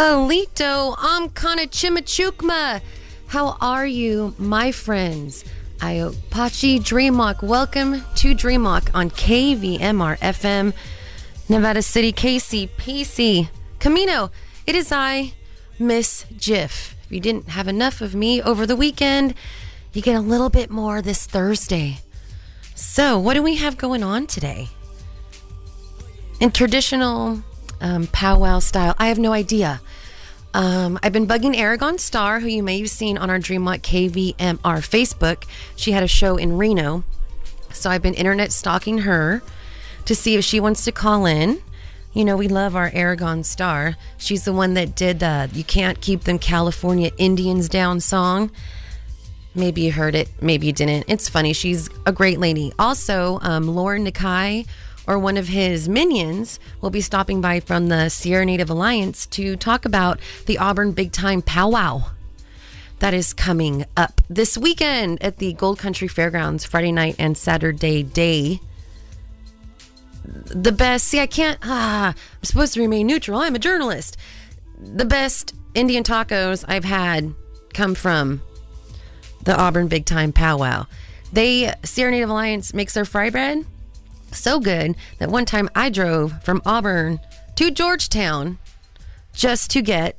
Halito Amkana Chimichukma. How are you, my friends? Ayopachi DreamWalk. Welcome to DreamWalk on KVMR FM, Nevada City, KCPC. Camino, it is I, Miss Jiff. If you didn't have enough of me over the weekend, you get a little bit more this Thursday. So, what do we have going on today? In traditional powwow style, I have no idea. I've been bugging Arigon Starr, who you may have seen on our DreamWalk.KVMR Facebook. She had a show in Reno. So I've been internet stalking her to see if she wants to call in. You know, we love our Arigon Starr. She's the one that did You Can't Keep Them California Indians Down song. Maybe you heard it, maybe you didn't. It's funny. She's a great lady. Also, Lauren Nakai, or one of his minions, will be stopping by from the Sierra Native Alliance to talk about the Auburn Big Time Powwow that is coming up this weekend at the Gold Country Fairgrounds, Friday night and Saturday day. The best, see, I can't, I'm supposed to remain neutral. I'm a journalist. The best Indian tacos I've had come from the Auburn Big Time Powwow. Sierra Native Alliance makes their fry bread so good that one time I drove from Auburn to Georgetown just to get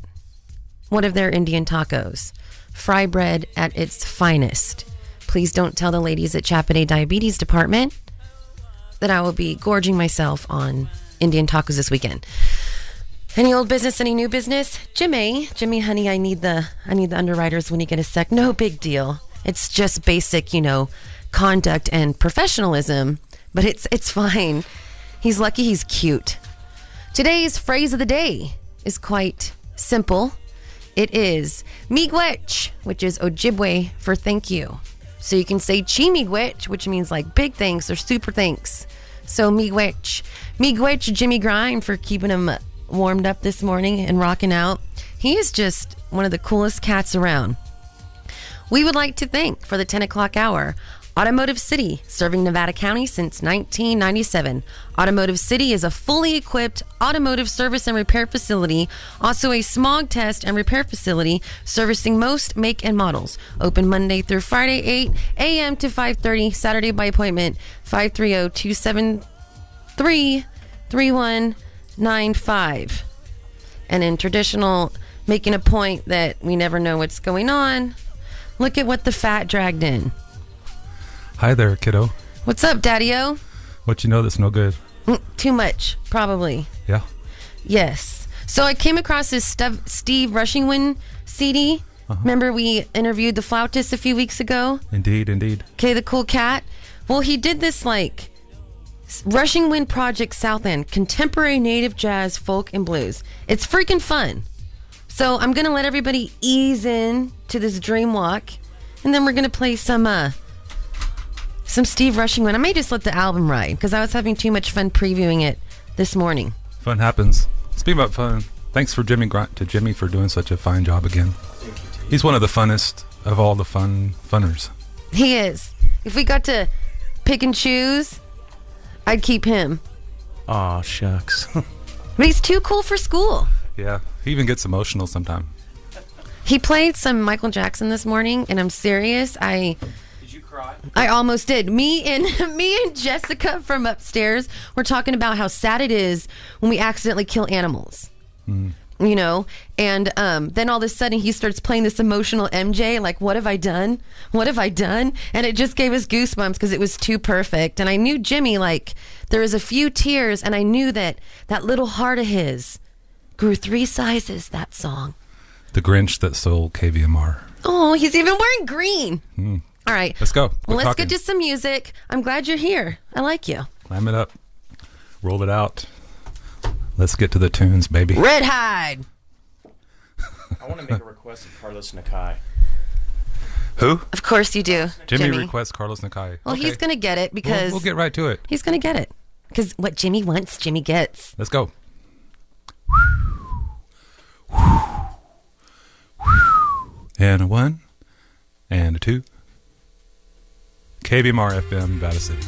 one of their Indian tacos. Fry bread at its finest. Please don't tell the ladies at Chapaday Diabetes Department that I will be gorging myself on Indian tacos this weekend. Any old business, any new business? Jimmy, honey, I need the underwriters when you get a sec. No big deal. It's just basic, conduct and professionalism. But it's fine. He's lucky he's cute. Today's phrase of the day is quite simple. It is miigwech, which is Ojibwe for thank you. So you can say chi miigwech, which means like big thanks or super thanks. So miigwech. Miigwech Jimmy Grind for keeping him warmed up this morning and rocking out. He is just one of the coolest cats around. We would like to thank, for the 10 o'clock hour, Automotive City, serving Nevada County since 1997. Automotive City is a fully equipped automotive service and repair facility, also a smog test and repair facility, servicing most make and models. Open Monday through Friday, 8 a.m. to 5:30, Saturday by appointment, 530-273-3195. And in traditional making a point that we never know what's going on, look at what the fat dragged in. Hi there, kiddo. What's up, Daddy-O? What you know that's no good? Too much, probably. Yeah. Yes. So I came across this Steve Rushingwind CD. Remember we interviewed the flautist a few weeks ago? Indeed. Okay, the cool cat. Well, he did this Rushingwind Project South End, contemporary native jazz, folk, and blues. It's freaking fun. So I'm going to let everybody ease in to this dream walk, and then we're going to play some Steve Rushingwind. I may just let the album ride because I was having too much fun previewing it this morning. Fun happens. Speaking about fun, thanks for Jimmy for doing such a fine job again. Thank you. He's one of the funnest of all the funners. He is. If we got to pick and choose, I'd keep him. Aw, shucks. But he's too cool for school. Yeah, he even gets emotional sometimes. He played some Michael Jackson this morning, and I'm serious. Did you cry? I almost did. Me and Jessica from upstairs were talking about how sad it is when we accidentally kill animals. And then all of a sudden he starts playing this emotional MJ, like, what have I done? What have I done? And it just gave us goosebumps because it was too perfect. And I knew Jimmy, there was a few tears, and I knew that little heart of his grew 3 sizes, that song. The Grinch that stole KVMR. Oh, he's even wearing green. All right. Let's go. Well, let's get to some music. I'm glad you're here. I like you. Climb it up. Roll it out. Let's get to the tunes, baby. Red Hide. I want to make a request of Carlos Nakai. Who? Of course you do, Jimmy requests Carlos Nakai. Well, okay. He's going to get it because... We'll get right to it. He's going to get it. Because what Jimmy wants, Jimmy gets. Let's go. And a 1, and a 2. KVMR FM, Nevada City.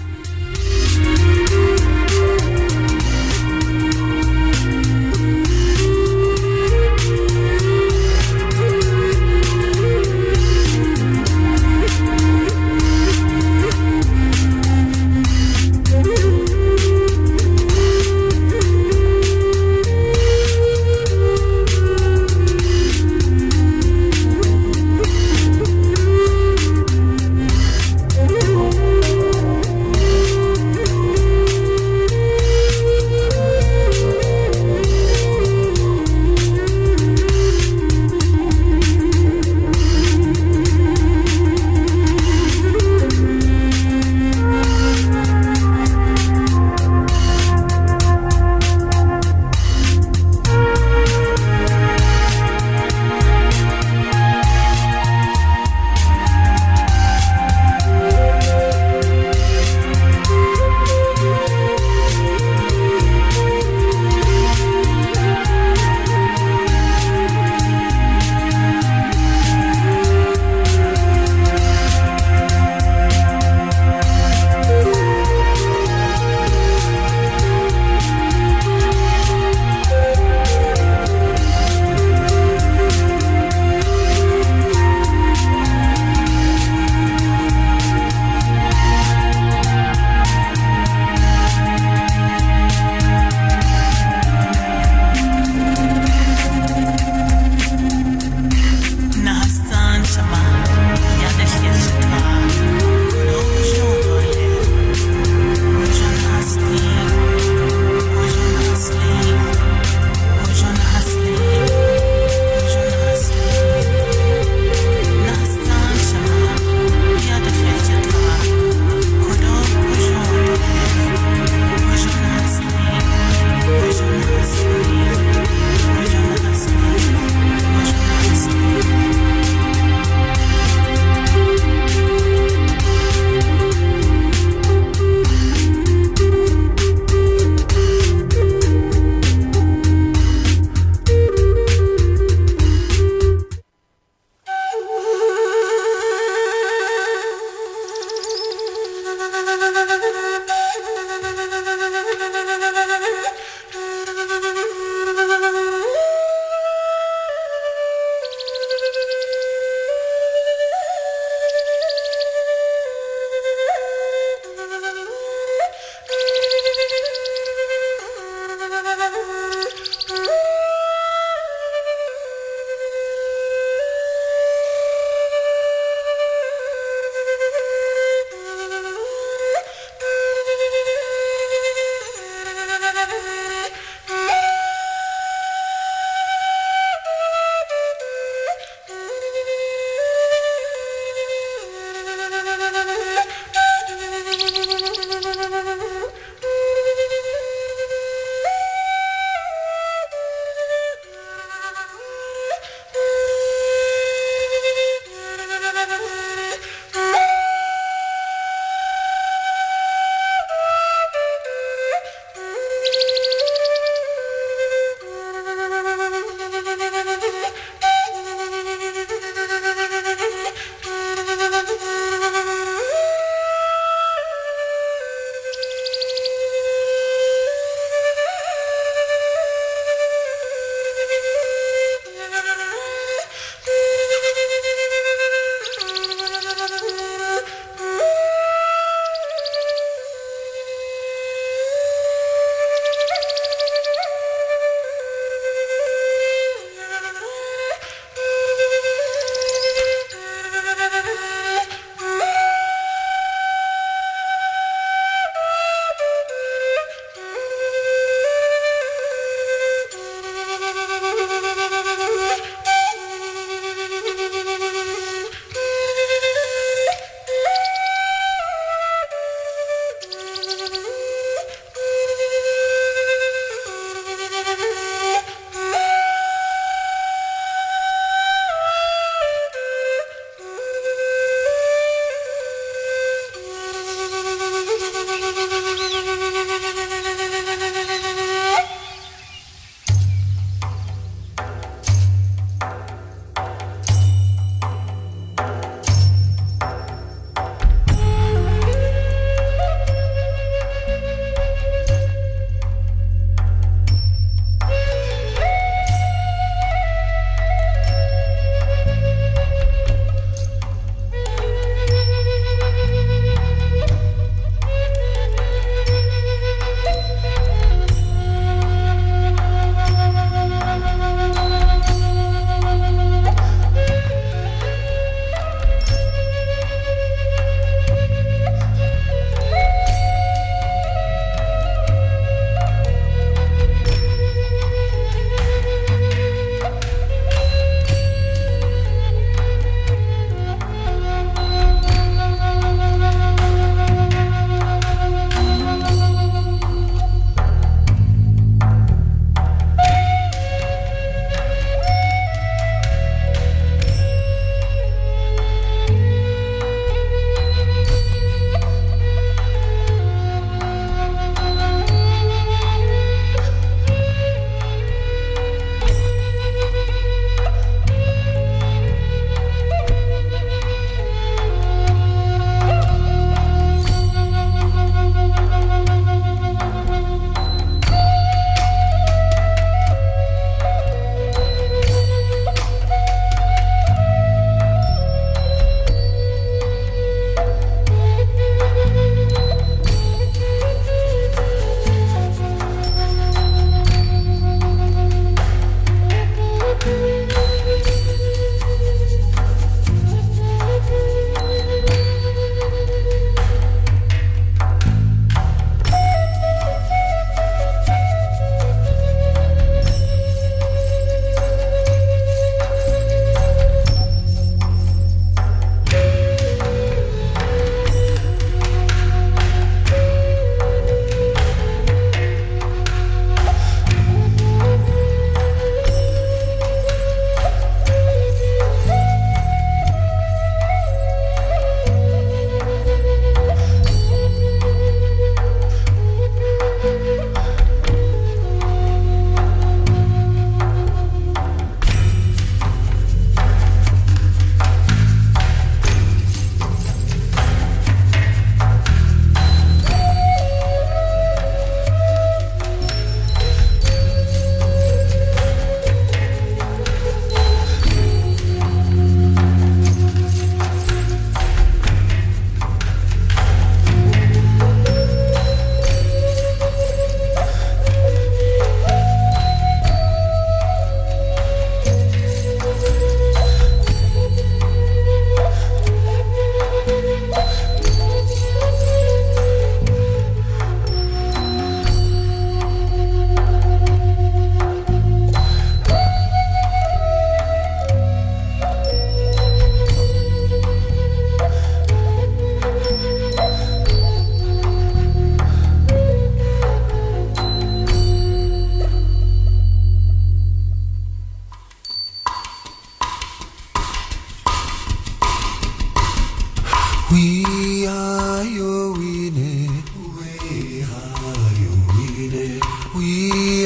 We are your winner. We are your winner. We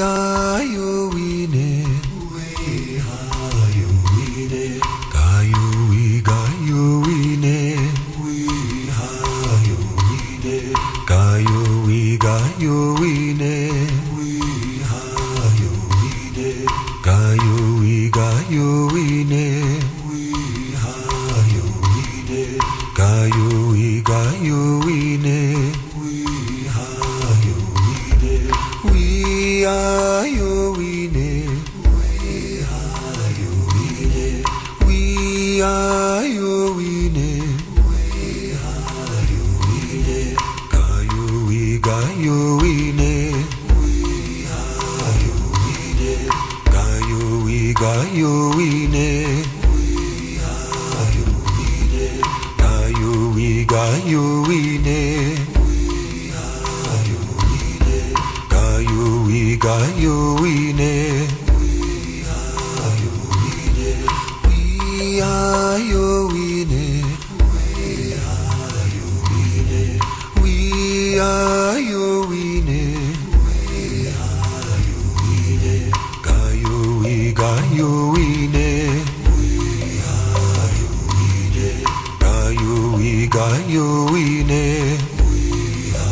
are your winner. We are your winner. We got your winner. We are your winner. We got your winner. We are your winner. We got your winner. We are your winner. We got your winner. We are your winner. We are your winner. We are your winner. We are your winner. We are your winner. We got your winner. We are your winner. We got your winner. We are your winner. We got your winner. We are your winner.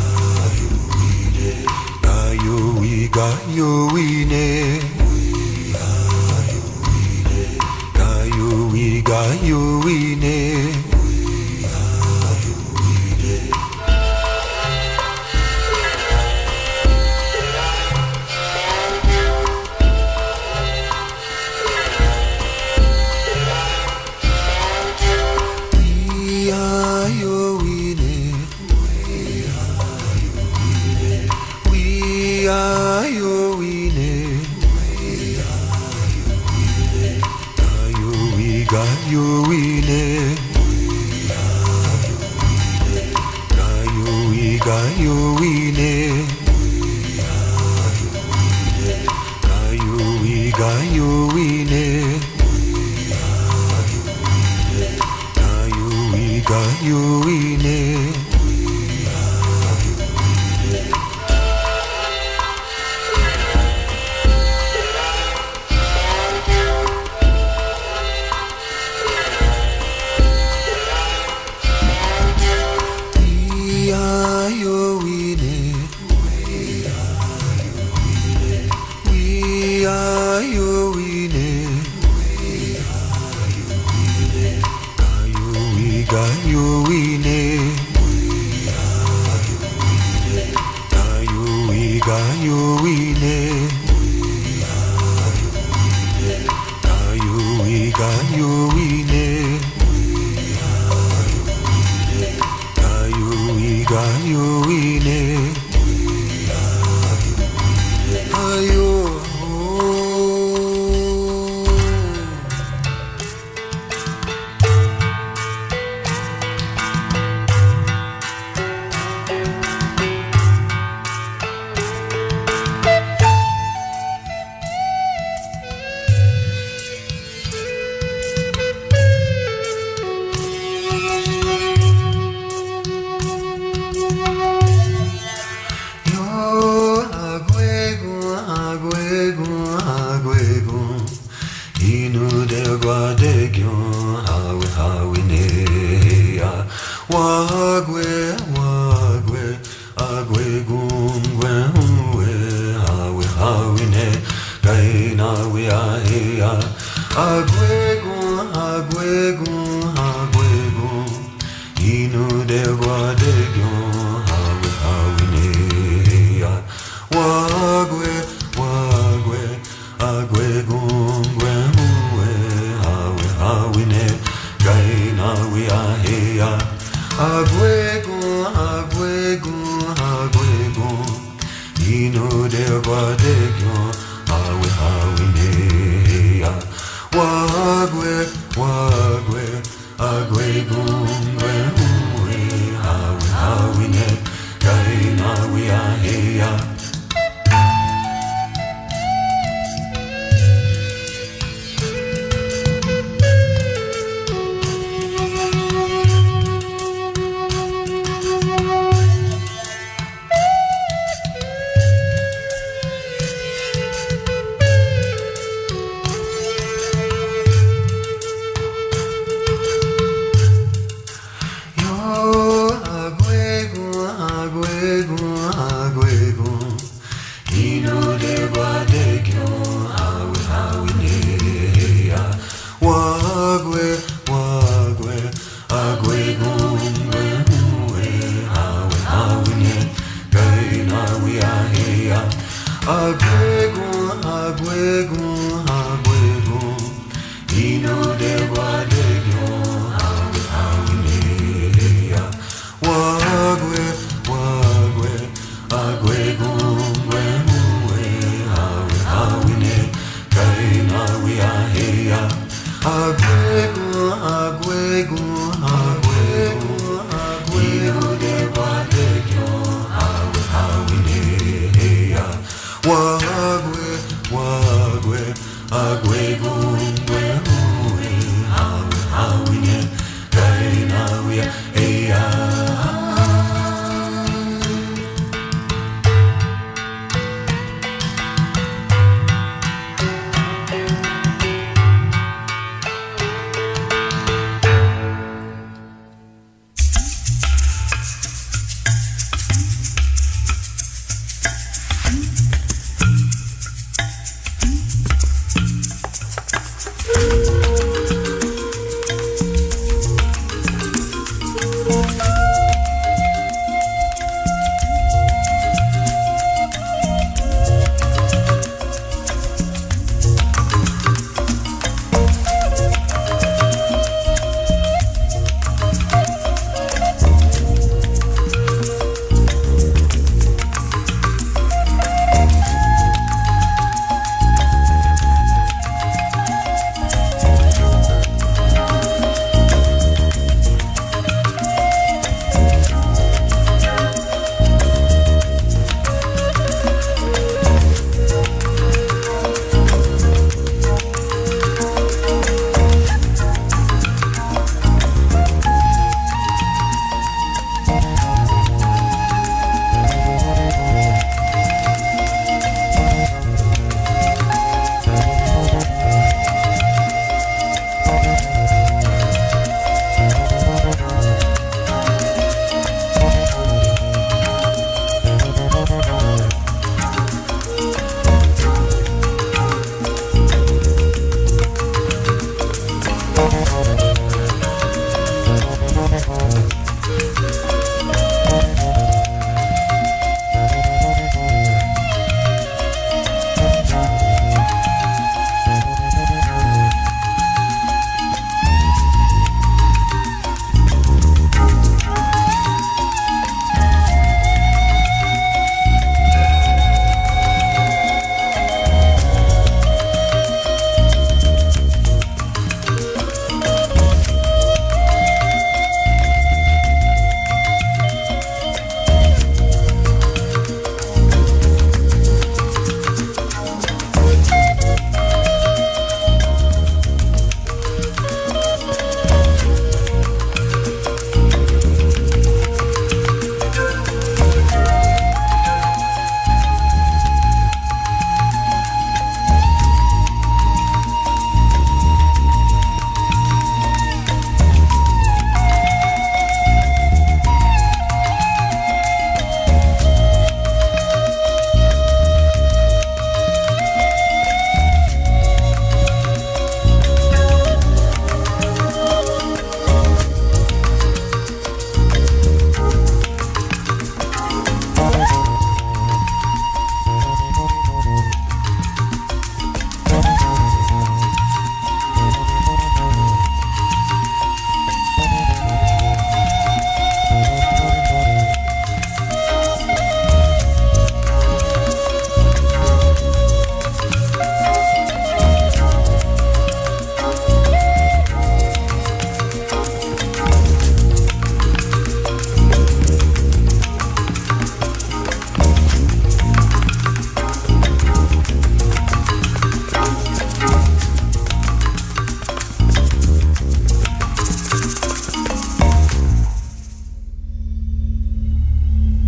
We got your winner. We are your winner. We are your winner. We are your winner. We are your winner. We are your winner. We got your winner. We are your winner. We got your winner. We are your winner. We got your winner. We are your winner. We got your winner. We are your winner. We are your winner. We are your winner. We are your winner. We are your winner. We got your winner. We are your winner. We got your winner. We are your winner. We got your winner. We are your winner. We got your winner. We are your winner. We are your winner. We are your winner. We are your winner. We are your winner. We got your winner. We are your winner. We got your winner. We are your winner. We got your winner. We are your winner. We got your winner. We are your winner. Ayo.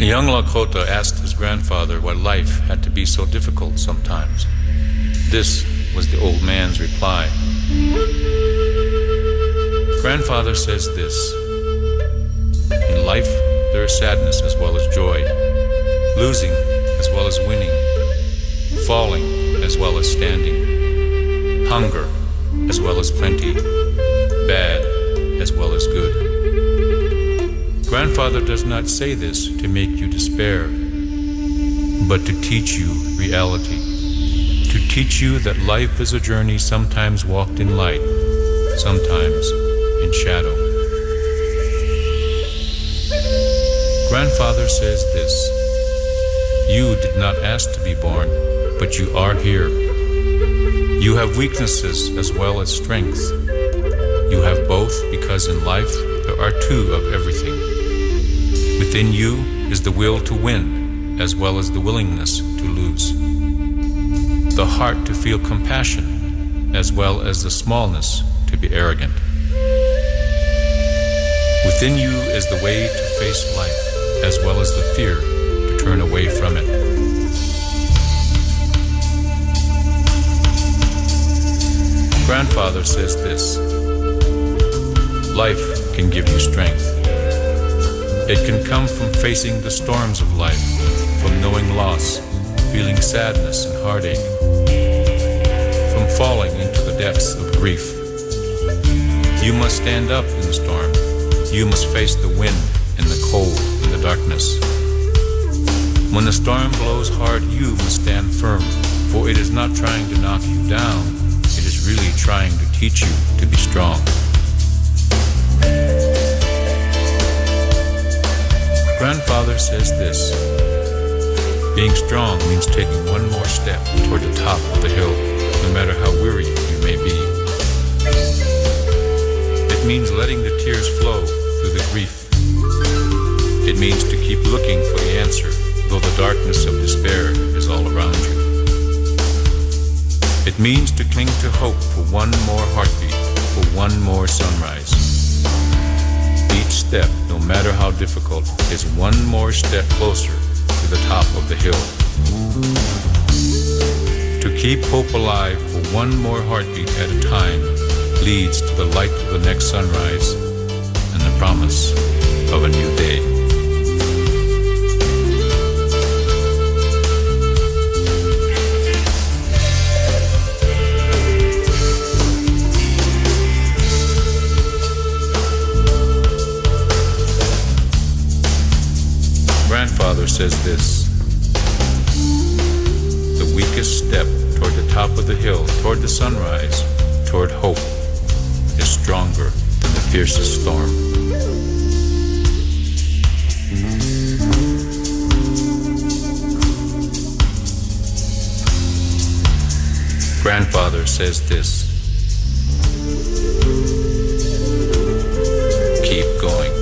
Young Lakota asked his grandfather why life had to be so difficult sometimes. This was the old man's reply. Grandfather says this: in life there is sadness as well as joy, losing as well as winning, falling as well as standing, hunger as well as plenty, bad as well as good. Grandfather does not say this to make you despair, but to teach you reality, to teach you that life is a journey sometimes walked in light, sometimes times in shadow. Grandfather says this: you did not ask to be born, but you are here. You have weaknesses as well as strengths. You have both because in life there are two of everything. Within you is the will to win as well as the willingness to lose. The heart to feel compassion as well as the smallness to be arrogant. Within you is the way to face life as well as the fear to turn away from it. Grandfather says this: life can give you strength. It can come from facing the storms of life, from knowing loss, feeling sadness and heartache, from falling into the depths of grief. You must stand up in the storm. You must face the wind and the cold and the darkness. When the storm blows hard, you must stand firm, for it is not trying to knock you down. It is really trying to teach you to be strong. Grandfather says this: being strong means taking one more step toward the top of the hill, no matter how weary you may be. It means letting the tears flow through the grief. It means to keep looking for the answer, though the darkness of despair is all around you. It means to cling to hope for one more heartbeat, for one more sunrise. Each step, no matter how difficult, is one more step closer to the top of the hill. To keep hope alive for one more heartbeat at a time leads to the light of the next sunrise and the promise of a new day. Grandfather says this: the weakest step toward the top of the hill, toward the sunrise, toward hope, is stronger than the fiercest storm. Grandfather says this: keep going.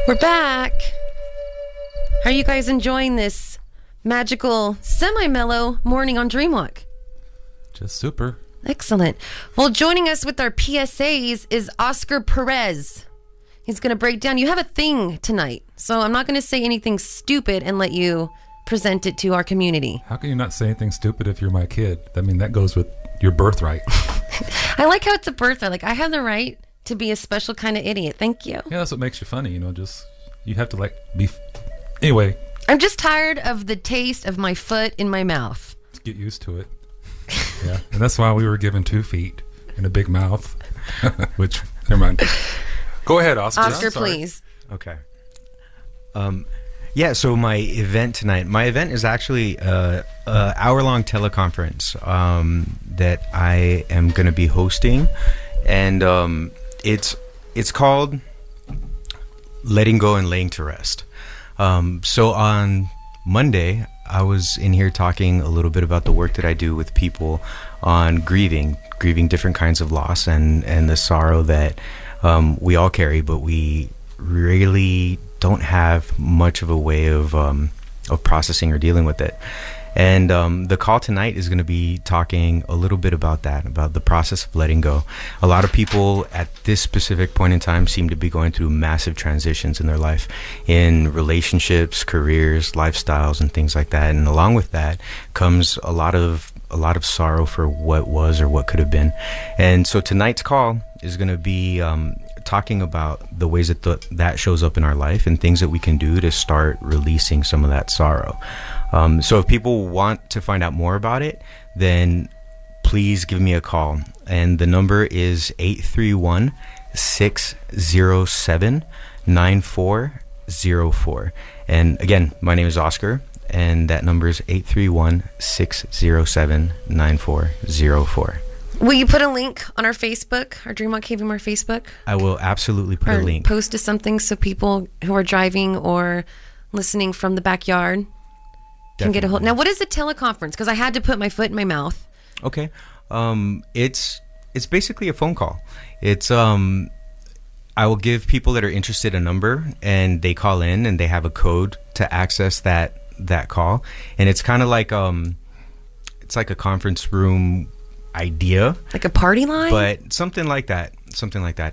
We're back. How are you guys enjoying this magical, semi-mellow morning on DreamWalk? Just super. Excellent. Well, joining us with our PSAs is Oscar Perez. He's going to break down. You have a thing tonight, so I'm not going to say anything stupid and let you present it to our community. How can you not say anything stupid if you're my kid? I mean, that goes with your birthright. I like how it's a birthright. Like, I have the right to be a special kind of idiot. Thank you. Yeah, that's what makes you funny, just, you have to, be... Anyway. I'm just tired of the taste of my foot in my mouth. Let's get used to it. Yeah, and that's why we were given 2 feet and a big mouth, which, never mind. Go ahead, Oscar. Oscar, please. Okay. Yeah, so my event tonight, is actually a hour-long teleconference that I am going to be hosting, and it's called Letting Go and Laying to Rest. So on Monday, I was in here talking a little bit about the work that I do with people on grieving different kinds of loss and the sorrow that we all carry, but we really don't have much of a way of processing or dealing with it. And the call tonight is going to be talking a little bit about that, about the process of letting go. A lot of people at this specific point in time seem to be going through massive transitions in their life, in relationships, careers, lifestyles, and things like that. And along with that comes a lot of sorrow for what was or what could have been. And so tonight's call is going to be talking about the ways that that shows up in our life and things that we can do to start releasing some of that sorrow. So if people want to find out more about it, then please give me a call. And the number is 831-607-9404. And again, my name is Oscar, and that number is 831-607-9404. Will you put a link on our Facebook, our DreamWalk.KVMR Facebook? I will absolutely put a link. Post to something so people who are driving or listening from the backyard can get a hold. Now, what is a teleconference? Because I had to put my foot in my mouth. Okay. It's basically a phone call. It's I will give people that are interested a number, and they call in, and they have a code to access that call. And it's kind of like it's like a conference room idea, like a party line, but something like that,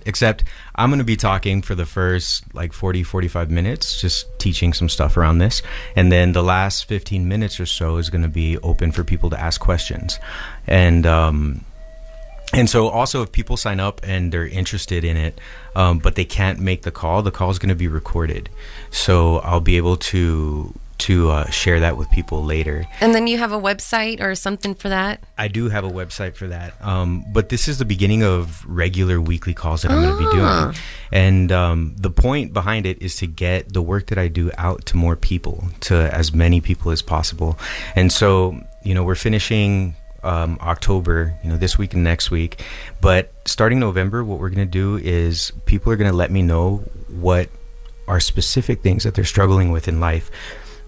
except I'm going to be talking for the first 45 minutes, just teaching some stuff around this, and then the last 15 minutes or so is going to be open for people to ask questions. And so also, if people sign up and they're interested in it, but they can't make the call is going to be recorded, so I'll be able to share that with people later. And then you have a website or something for that? I do have a website for that. But this is the beginning of regular weekly calls that I'm going to be doing. And the point behind it is to get the work that I do out to more people, to as many people as possible. And so, we're finishing October, this week and next week. But starting November, what we're going to do is people are going to let me know what are specific things that they're struggling with in life.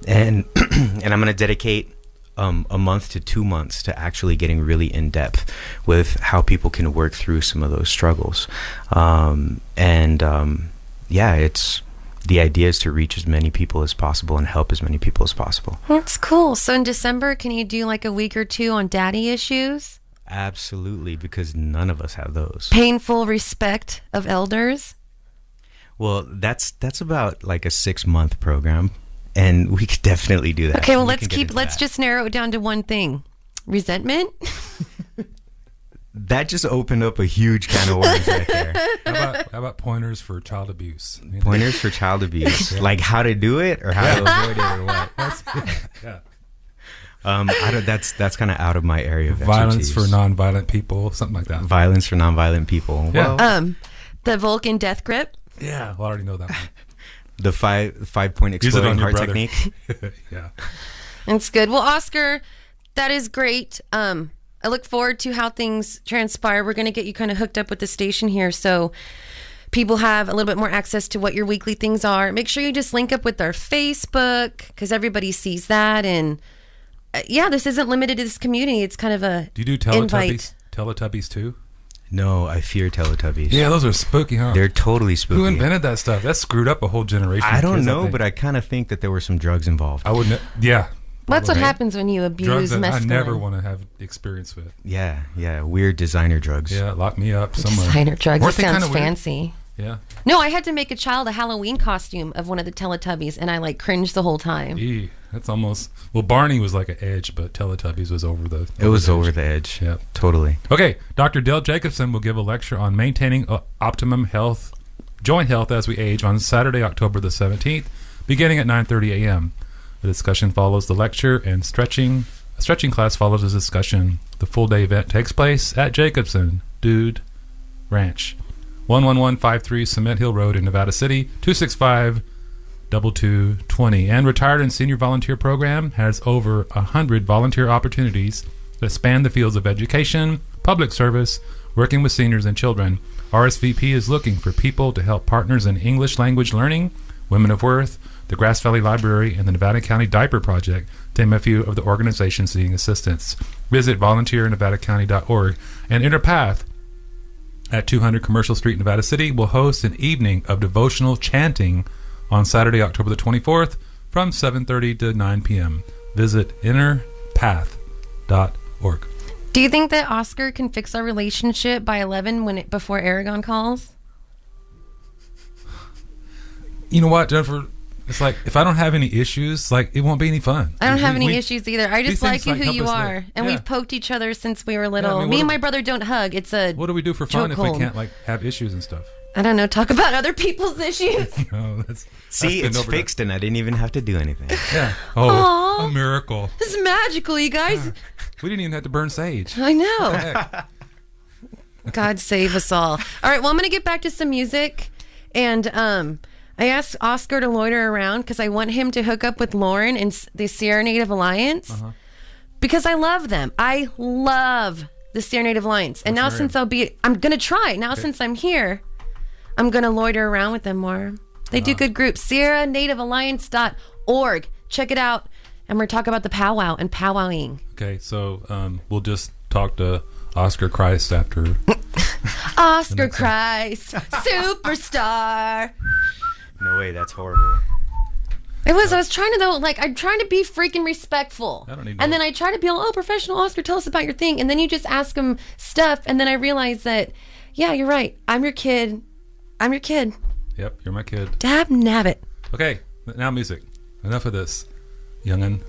And I'm going to dedicate a month to 2 months to actually getting really in depth with how people can work through some of those struggles. It's the idea is to reach as many people as possible and help as many people as possible. That's cool. So in December, can you do a week or two on daddy issues? Absolutely, because none of us have those. Painful respect of elders? Well, that's about a 6-month program. And we could definitely do that. Okay, well, let's just narrow it down to one thing. Resentment? That just opened up a huge can of worms right there. How about pointers for child abuse? Pointers for child abuse? Yeah. Like how to do it or how to avoid it or what? Yeah. That's kind of out of my area of Violence expertise. for nonviolent people, something like that. Violence for nonviolent people. Yeah. Well, the Vulcan death grip? Yeah, well, I already know that one. The 5-point exploding heart technique. Yeah. That's good. Well, Oscar, that is great. I look forward to how things transpire. We're going to get you kind of hooked up with the station here so people have a little bit more access to what your weekly things are. Make sure you just link up with our Facebook because everybody sees that. And this isn't limited to this community. It's kind of a Do you do Teletubbies too? No, I fear Teletubbies. Yeah, those are spooky, huh? They're totally spooky. Who invented that stuff? That screwed up a whole generation. I of don't kids, know, think. but I kind of think that there were some drugs involved. I wouldn't. Yeah. That's what Probably. happens when you abuse Drugs that I mescaline. never want to have experience with. Yeah, weird designer drugs. Yeah, lock me up somewhere. Designer drugs. Weren't That they sounds kinda weird? fancy. Yeah. No, I had to make a child a Halloween costume of one of the Teletubbies, and I like cringed the whole time. That's almost. Well, Barney was like an edge, but Teletubbies was over the. It was over the edge. Yep. Totally. Okay, Dr. Dale Jacobson will give a lecture on maintaining optimum health, joint health as we age on Saturday, October the 17th, beginning at 9:30 a.m. The discussion follows the lecture, and a stretching class follows the discussion. The full-day event takes place at Jacobson Dude Ranch, 11153 Cement Hill Road in Nevada City, 265-2220. And Retired and Senior Volunteer Program has over 100 volunteer opportunities that span the fields of education, public service, working with seniors and children. RSVP is looking for people to help partners in English language learning, Women of Worth, the Grass Valley Library, and the Nevada County Diaper Project, to name a few of the organizations needing assistance. Visit volunteernevadacounty.org. And Interpath at 200 Commercial Street, Nevada City, will host an evening of devotional chanting on Saturday, October the 24th from 7:30 to 9 p.m. Visit interpath.org. Do you think that Oscar can fix our relationship by 11 before Arigon calls? You know what, Jennifer? It's like, if I don't have any issues, like, it won't be any fun. I don't have any issues either. I just these like things, you like, who help you us are. live. And Yeah. we've poked each other since we were little. I mean, Me what and do- my brother don't hug. It's a What do we do for fun if we chokehold. can't, like, have issues and stuff? I don't know, talk about other people's issues. No, that's See, been it's overdone. fixed, and I didn't even have to do anything. Yeah. Oh, Aw. a miracle. This is magical, you guys. We didn't even have to burn sage. I know. Heck. God save us all. All right, well, I'm going to get back to some music. And I asked Oscar to loiter around because I want him to hook up with Lauren and the Sierra Native Alliance because I love them. I love the Sierra Native Alliance. And now What's her since I'm going to try. Now since I'm here, I'm going to loiter around with them more. They do good groups. SierraNativeAlliance.org. Check it out. And we're talking about the powwow and powwowing. Okay, so we'll just talk to Oscar Christ after. Oscar Christ, superstar. No way, that's horrible. It was. I was trying to I'm trying to be freaking respectful. I don't need and no- then I try to be all, oh, professional Oscar, tell us about your thing. And then you just ask him stuff. And then I realize that, yeah, you're right. I'm your kid. Yep, you're my kid. Dab nabbit. Okay, now music. Enough of this, youngin'.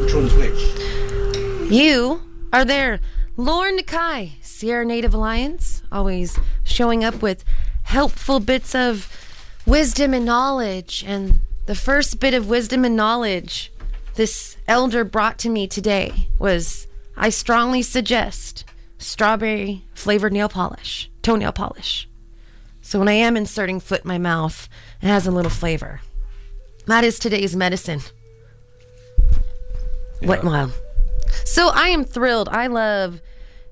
Which one's which? You are there. Lauren Nakai, Sierra Native Alliance, always showing up with helpful bits of wisdom and knowledge. And the first bit of wisdom and knowledge this elder brought to me today was, I strongly suggest strawberry flavored toenail polish. So when I am inserting foot in my mouth, it has a little flavor. That is today's medicine. Yeah. Wet and Wild. So I am thrilled. I love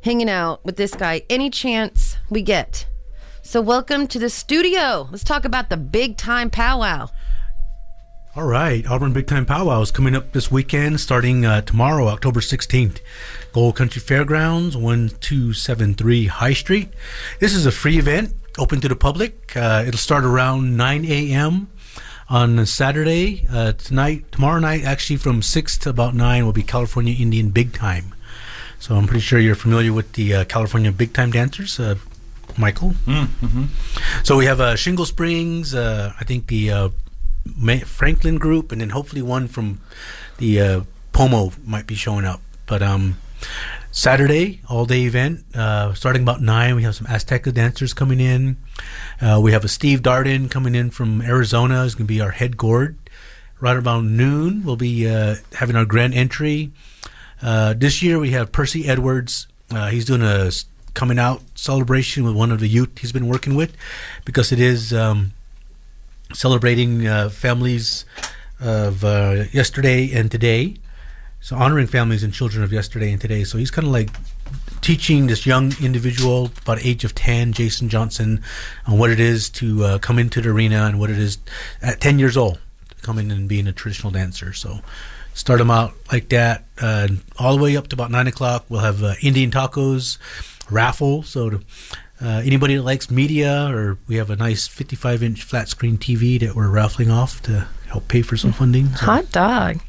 hanging out with this guy any chance we get. So welcome to the studio. Let's talk about the big time powwow. All right, Auburn Big Time Powwow is coming up this weekend, starting tomorrow, October 16th. Gold Country Fairgrounds, 1273 High Street. This is a free event, open to the public. It'll start around 9 a.m. on Saturday. Tomorrow night, actually from 6 to about 9 will be California Indian Big Time. So I'm pretty sure you're familiar with the California Big Time dancers, Michael. Mm-hmm. So we have Shingle Springs, I think the Franklin group, and then hopefully one from the Pomo might be showing up. But Saturday, all-day event, starting about 9. We have some Azteca dancers coming in. We have a Steve Darden coming in from Arizona. He's going to be our head gourd. Right about noon, we'll be having our grand entry. This year, we have Percy Edwards. He's doing a coming out celebration with one of the youth he's been working with, because it is celebrating families of yesterday and today. So honoring families and children of yesterday and today. So he's kind of like teaching this young individual about age of 10, Jason Johnson, on what it is to come into the arena and what it is at 10 years old to come in and being a traditional dancer. So start them out like that. All the way up to about 9 o'clock, we'll have Indian tacos, raffle. So to anybody that likes media, or we have a nice 55-inch flat screen TV that we're raffling off to help pay for some funding. So Hot dog.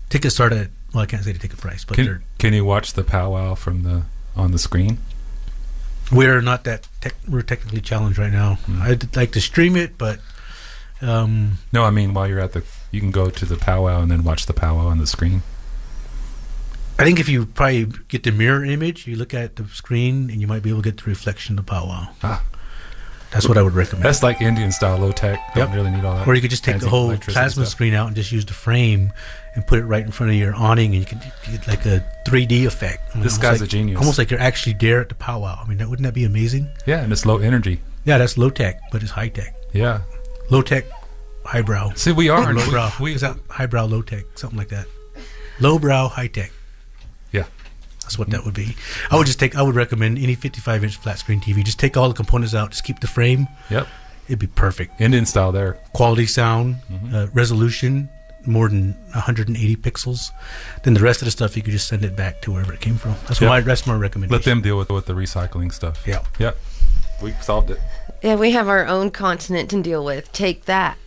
tickets start at, well, I can't say the ticket price, but Can you watch the powwow on the screen? we're not that we're technically challenged right now. I'd like to stream it, but No, I mean while you're you can go to the powwow and then watch the powwow on the screen. I think if you probably get the mirror image, you look at the screen and you might be able to get the reflection of the powwow. That's what I would recommend. That's like Indian style, low tech. Don't Yep. really need all that. Or you could just take the fancy whole electricity plasma stuff. screen out and just use the frame and put it right in front of your awning, and you can get like a 3D effect. I mean, This almost guy's like, a genius. Almost like you're actually there at the powwow. I mean, wouldn't that be amazing? Yeah, and it's low energy. Yeah, that's low tech, but it's high tech. Yeah. Low tech, highbrow. See, we are. Or low brow. We, Is that highbrow, low tech, something like that? Low brow, high tech. yeah. That's what that would be. I would recommend any 55-inch flat screen TV. Just take all the components out. Just keep the frame. Yep. It'd be perfect. Indian style there. Quality sound, resolution, more than 180 pixels. Then the rest of the stuff, you could just send it back to wherever it came from. That's Yep. that's my recommendation. Let them deal with the recycling stuff. Yeah. Yep. We solved it. Yeah, we have our own continent to deal with. Take that.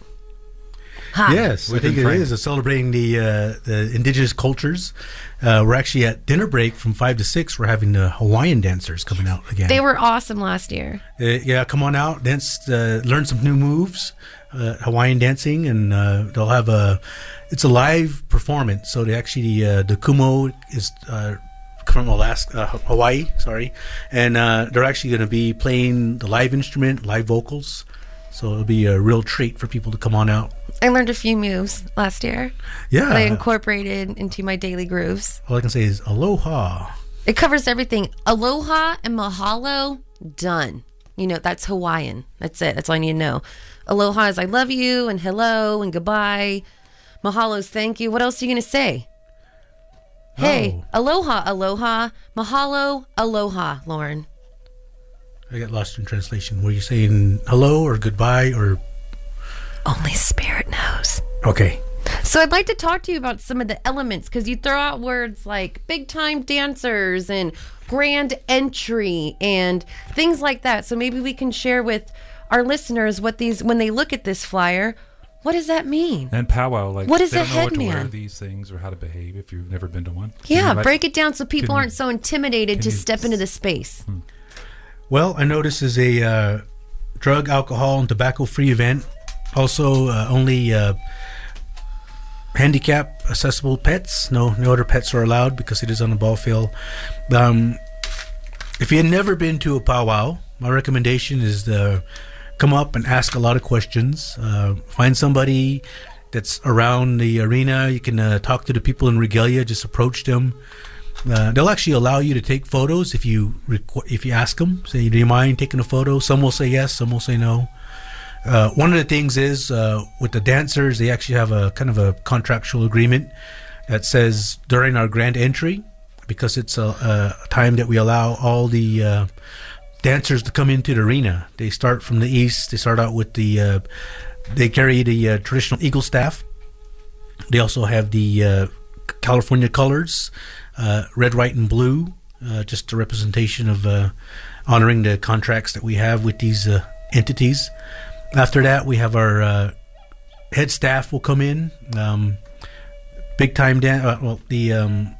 Ha. Yes, I We've think been it framed. is. Celebrating the indigenous cultures. We're actually at dinner break from 5 to 6. We're having the Hawaiian dancers coming out again. They were awesome last year. Yeah, come on out, dance, learn some new moves, Hawaiian dancing, and they'll have it's a live performance. So they actually, the Kumo is from Hawaii, sorry, and they're actually going to be playing the live instrument, live vocals. So it'll be a real treat for people to come on out. I learned a few moves last year Yeah. that I incorporated into my daily grooves. All I can say is aloha. It covers everything. Aloha and mahalo, done. You know, that's Hawaiian. That's it. That's all I need to know. Aloha is I love you, and hello, and goodbye. Mahalo is thank you. What else are you going to say? Hey, aloha, aloha. Mahalo, aloha, Lauren. I got lost in translation. Were you saying hello or goodbye or? Only spirit knows. Okay. So I'd like to talk to you about some of the elements, because you throw out words like big time dancers and grand entry and things like that. So maybe we can share with our listeners what these, when they look at this flyer, what does that mean? And powwow, like What is they a don't know what to wear headman? these things or how to behave if you've never been to one. Yeah, Can you, break it down so people can you- aren't so intimidated can to you- step into the space. Well, I know this is a drug, alcohol, and tobacco-free event. Also, only handicap accessible pets. No other pets are allowed because it is on the ball field. If you had never been to a powwow, my recommendation is to come up and ask a lot of questions. Find somebody that's around the arena. You can talk to the people in regalia. Just approach them. They'll actually allow you to take photos if you ask them. Say, do you mind taking a photo? Some will say yes, some will say no. One of the things is with the dancers, they actually have a kind of a contractual agreement that says during our grand entry, because it's a time that we allow all the dancers to come into the arena. They start from the east. They start out with they carry the traditional eagle staff. They also have the California colors, red, white, and blue, just a representation of honoring the contracts that we have with these entities. After that, we have our head staff will come in. Big time dance. The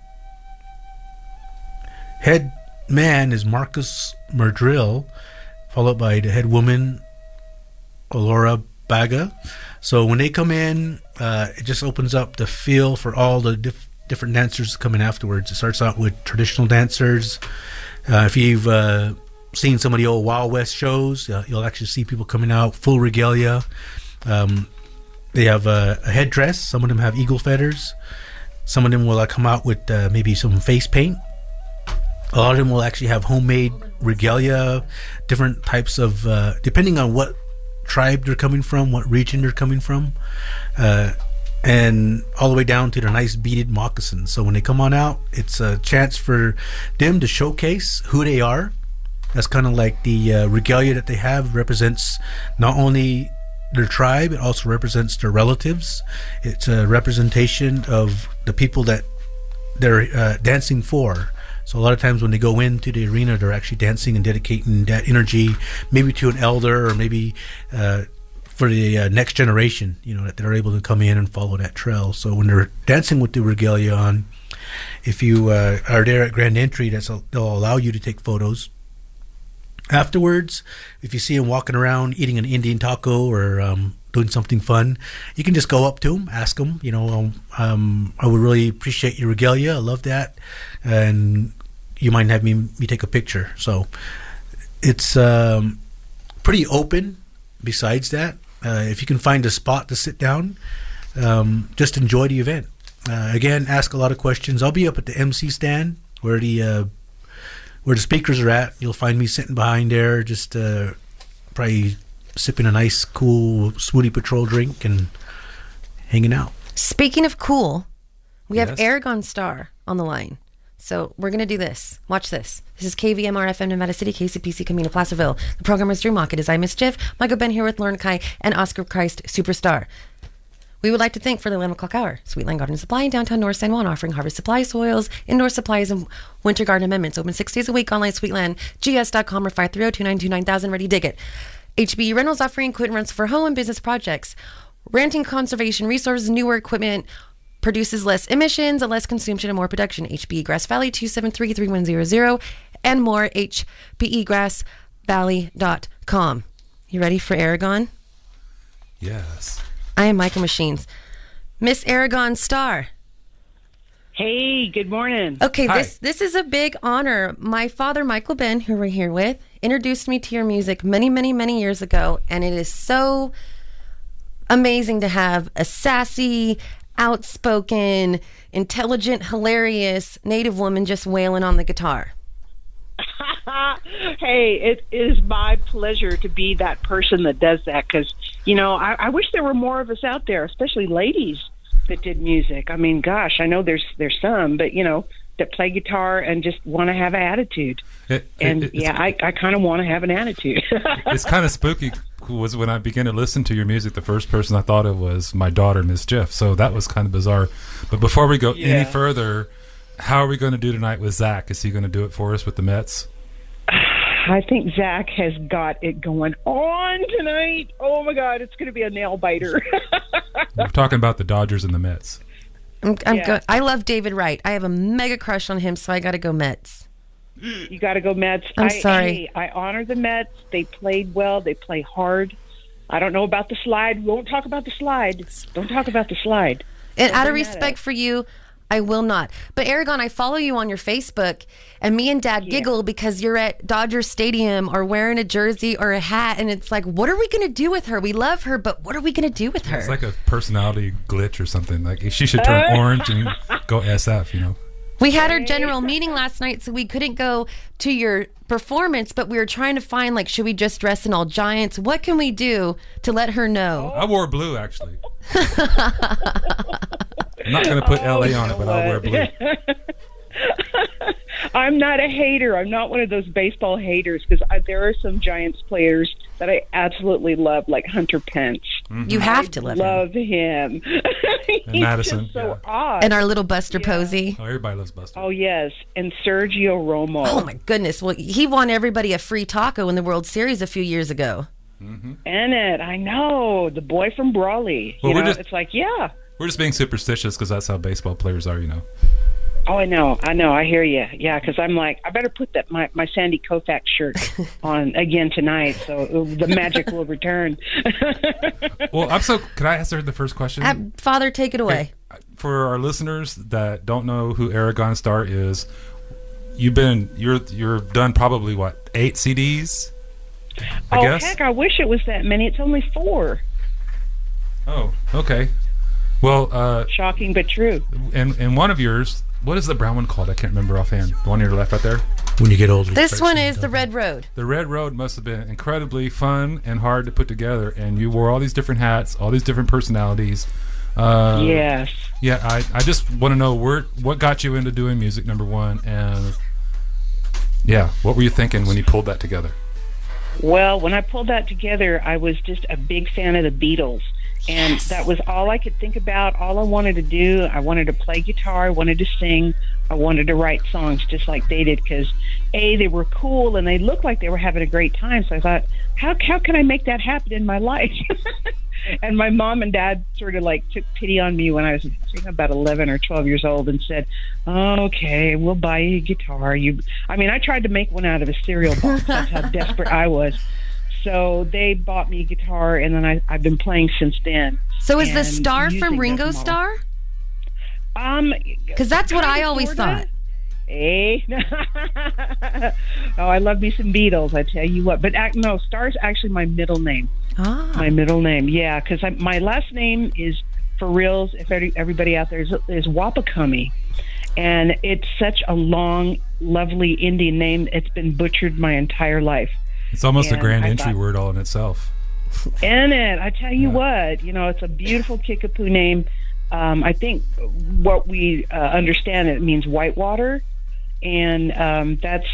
head man is Marcus Murdrill, followed by the head woman, Alora Baga. So when they come in, it just opens up the feel for all the different dancers coming afterwards. It starts out with traditional dancers. If you've seen some of the old Wild West shows, you'll actually see people coming out full regalia. They have a headdress. Some of them have eagle feathers. Some of them will come out with maybe some face paint. A lot of them will actually have homemade regalia, different types of, depending on what tribe they're coming from, what region they're coming from, and all the way down to their nice beaded moccasins. So when they come on out, it's a chance for them to showcase who they are. That's kind of like the regalia that they have represents not only their tribe, it also represents their relatives. It's a representation of the people that they're dancing for. So a lot of times when they go into the arena, they're actually dancing and dedicating that energy maybe to an elder or maybe for the next generation, that they're able to come in and follow that trail. So when they're dancing with the regalia on, if you are there at Grand Entry, they'll allow you to take photos. Afterwards, if you see them walking around eating an Indian taco or doing something fun, you can just go up to them, ask them, I would really appreciate your regalia. I love that. And you might have me take a picture. So it's pretty open besides that. If you can find a spot to sit down, just enjoy the event. Again, ask a lot of questions. I'll be up at the MC stand where the speakers are at. You'll find me sitting behind there, just probably sipping a nice, cool Smoothie Patrol drink and hanging out. Speaking of cool, we have Yes. Arigon Starr on the line. So we're going to do this. Watch this. This is KVMR FM Nevada City, KCPC, Camino Placerville. The program is DREAMWALK. It is I, Miss Jiff, Michael Ben here with Lauren Kai, and Oscar Christ Superstar. We would like to thank for the 11 o'clock hour, Sweetland Garden Supply in downtown North San Juan, offering harvest supply, soils, indoor supplies, and winter garden amendments. Open 6 days a week. Online, sweetlandgs.com or 530-292-9000. Ready, dig it. HBE Rentals offering equipment rents for home and business projects. Renting conservation resources, newer equipment produces less emissions, and less consumption, and more production. HBE Grass Valley, 273-3100, and more, hbegrassvalley.com. You ready for Arigon? Yes. I am Michael Machines. Miss Arigon Starr. Hey, good morning. Okay, Hi. this is a big honor. My father, Michael Ben, who we're here with, introduced me to your music many, many, many years ago, and it is so amazing to have a sassy, outspoken, intelligent, hilarious Native woman just wailing on the guitar. Hey, it is my pleasure to be that person that does that because, I wish there were more of us out there, especially ladies that did music. I mean, gosh, I know there's some, but, that play guitar and just want to have an attitude. I kind of want to have an attitude. It's kind of spooky was when I began to listen to your music, the first person I thought of was my daughter, Miss Jiff. So that was kind of bizarre. But before we go any further, how are we going to do tonight with Zach? Is he going to do it for us with the Mets? I think Zach has got it going on tonight. Oh, my God, it's going to be a nail biter. We're talking about the Dodgers and the Mets. I'm good. I love David Wright. I have a mega crush on him, so I got to go Mets. You got to go Mets. I'm sorry. I honor the Mets. They played well. They play hard. I don't know about the slide. We won't talk about the slide. Don't talk about the slide. And out of bring that respect up. for you, I will not. But Arigon, I follow you on your Facebook, and me and Dad giggle because you're at Dodger Stadium or wearing a jersey or a hat, and it's like, what are we going to do with her? We love her, but what are we going to do with her? It's like a personality glitch or something. Like she should turn orange and go SF, you know. We had our general meeting last night, so we couldn't go to your performance, but we were trying to find, like, should we just dress in all Giants? What can we do to let her know? I wore blue, actually. I'm not going to put LA on it, but I'll wear blue. I'm not a hater. I'm not one of those baseball haters because there are some Giants players that I absolutely love, like Hunter Pence. You have to love him. He's And Madison, just so yeah. odd. And our little Buster Posey. Oh, everybody loves Buster. Oh, yes. And Sergio Romo. Oh, my goodness. Well, he won everybody a free taco in the World Series a few years ago. Bennett, I know. The boy from Brawley. Well, You we're know, just- it's like, yeah. We're just being superstitious because that's how baseball players are, you know. Oh, I know. I hear you. Yeah, because I'm like, I better put that my Sandy Koufax shirt on again tonight, so the magic will return. Well, could I ask her the first question? Father, take it away. For our listeners that don't know who Arigon Starr is, you're done probably what, 8 CDs? I guess. Heck, I wish it was that many. It's only 4. Oh, okay. Well, Shocking but true. and one of yours, what is the brown one called? I can't remember offhand. The one on your left right there. When you get older. This one is the Red Road. The Red Road must have been incredibly fun and hard to put together, and you wore all these different hats, all these different personalities. Yes. Yeah, I just want to know what got you into doing music, number one, and yeah, what were you thinking when you pulled that together? Well, when I pulled that together, I was just a big fan of the Beatles. And that was all I could think about, all I wanted to do. I wanted to play guitar, I wanted to sing, I wanted to write songs just like they did because, A, they were cool and they looked like they were having a great time. So I thought, how can I make that happen in my life? And my mom and dad sort of like took pity on me when I was about 11 or 12 years old and said, okay, we'll buy you a guitar. I tried to make one out of a cereal box. That's how desperate I was. So they bought me a guitar, and then I've been playing since then. So is the And Star using from this Ringo model. Starr? Because that's what I always thought. Eh? Oh, I love me some Beatles, I tell you what. But no, Star's actually my middle name. Ah. My middle name, yeah, because my last name is, for reals, if everybody out there, is Wapakumi. And it's such a long, lovely Indian name. It's been butchered my entire life. It's almost a And grand I entry thought- word all in itself. In it, I tell you what, it's a beautiful Kickapoo name. I think what we understand, it means whitewater, and that's,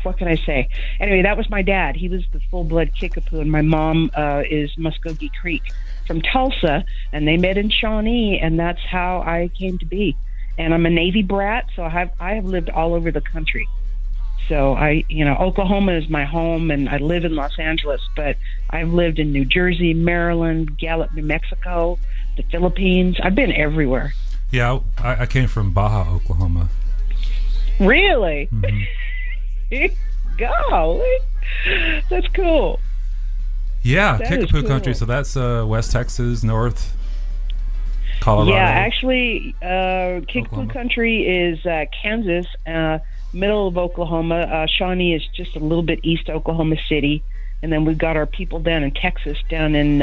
what can I say? Anyway, that was my dad. He was the full-blood Kickapoo, and my mom is Muskogee Creek from Tulsa, and they met in Shawnee, and that's how I came to be. And I'm a Navy brat, so I have lived all over the country. So Oklahoma is my home, and I live in Los Angeles, but I've lived in New Jersey, Maryland, Gallup, New Mexico, the Philippines. I've been everywhere. Yeah, I came from Baja, Oklahoma. Really? Mm-hmm. Golly. That's cool. Yeah, That is Kickapoo cool. country. So that's West Texas, North Colorado. Yeah, actually, Kickapoo Oklahoma. country is Kansas, middle of Oklahoma. Shawnee is just a little bit east of Oklahoma City. And then we've got our people down in Texas, down in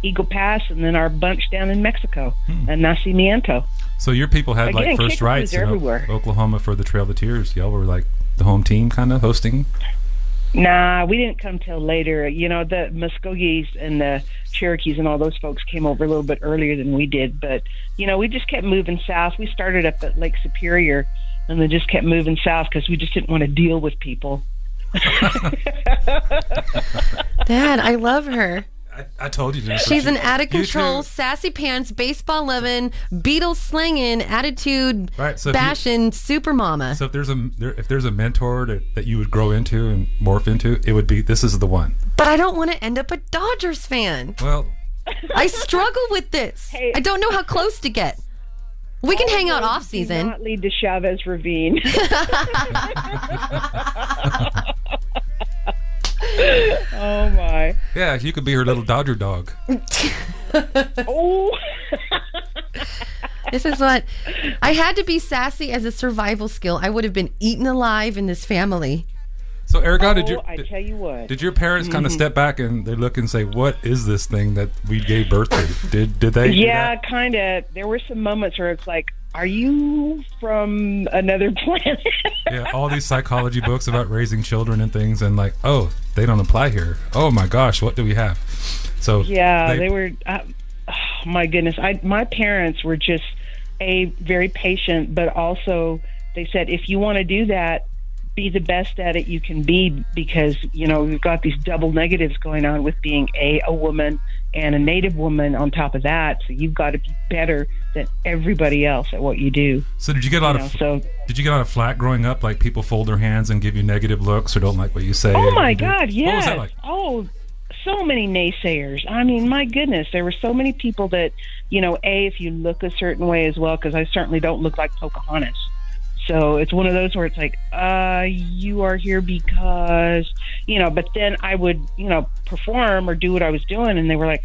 Eagle Pass, and then our bunch down in Mexico, and Nacimiento. So your people had Again, like first Kickapoos rights in everywhere. Oklahoma for the Trail of Tears. Y'all were like the home team, kind of hosting. Nah, we didn't come till later. The Muskogees and the Cherokees and all those folks came over a little bit earlier than we did. But, we just kept moving south. We started up at Lake Superior and then just kept moving south because we just didn't want to deal with people. Dad, I love her. I told you. Jennifer. She's an out of You control, too. sassy pants, baseball loving, Beatles slinging, attitude, Right, so if fashion, super mama. So if there's a mentor that you would grow into and morph into, it would be this is the one. But I don't want to end up a Dodgers fan. Well, I struggle with this. Hey. I don't know how close to get. We can hang out off Do season. not lead to Chavez Ravine. Oh, my. yeah, you could be her little Dodger dog. Oh. This is what I had to be sassy as a survival skill. I would have been eaten alive in this family. So, Arigon, I tell you what. did your parents kind of step back and they look and say, "What is this thing that we gave birth to?" Did they? Yeah, kind of. There were some moments where it's like, "Are you from another planet?" Yeah, all these psychology books about raising children and things, and like, oh, they don't apply here. Oh my gosh, what do we have? So yeah, they were. Oh, my goodness, my parents were just very patient, but also they said, if you want to do that, be the best at it you can be, because we've got these double negatives going on with being a woman and a Native woman on top of that. So you've got to be better than everybody else at what you do. So did you get a lot of flack growing up? Like people fold their hands and give you negative looks or don't like what you say? Oh my God, yes. What was that like? Oh, so many naysayers. I mean, my goodness, there were so many people that, if you look a certain way as well, because I certainly don't look like Pocahontas. So it's one of those where it's like, you are here because, but then I would, perform or do what I was doing, and they were like,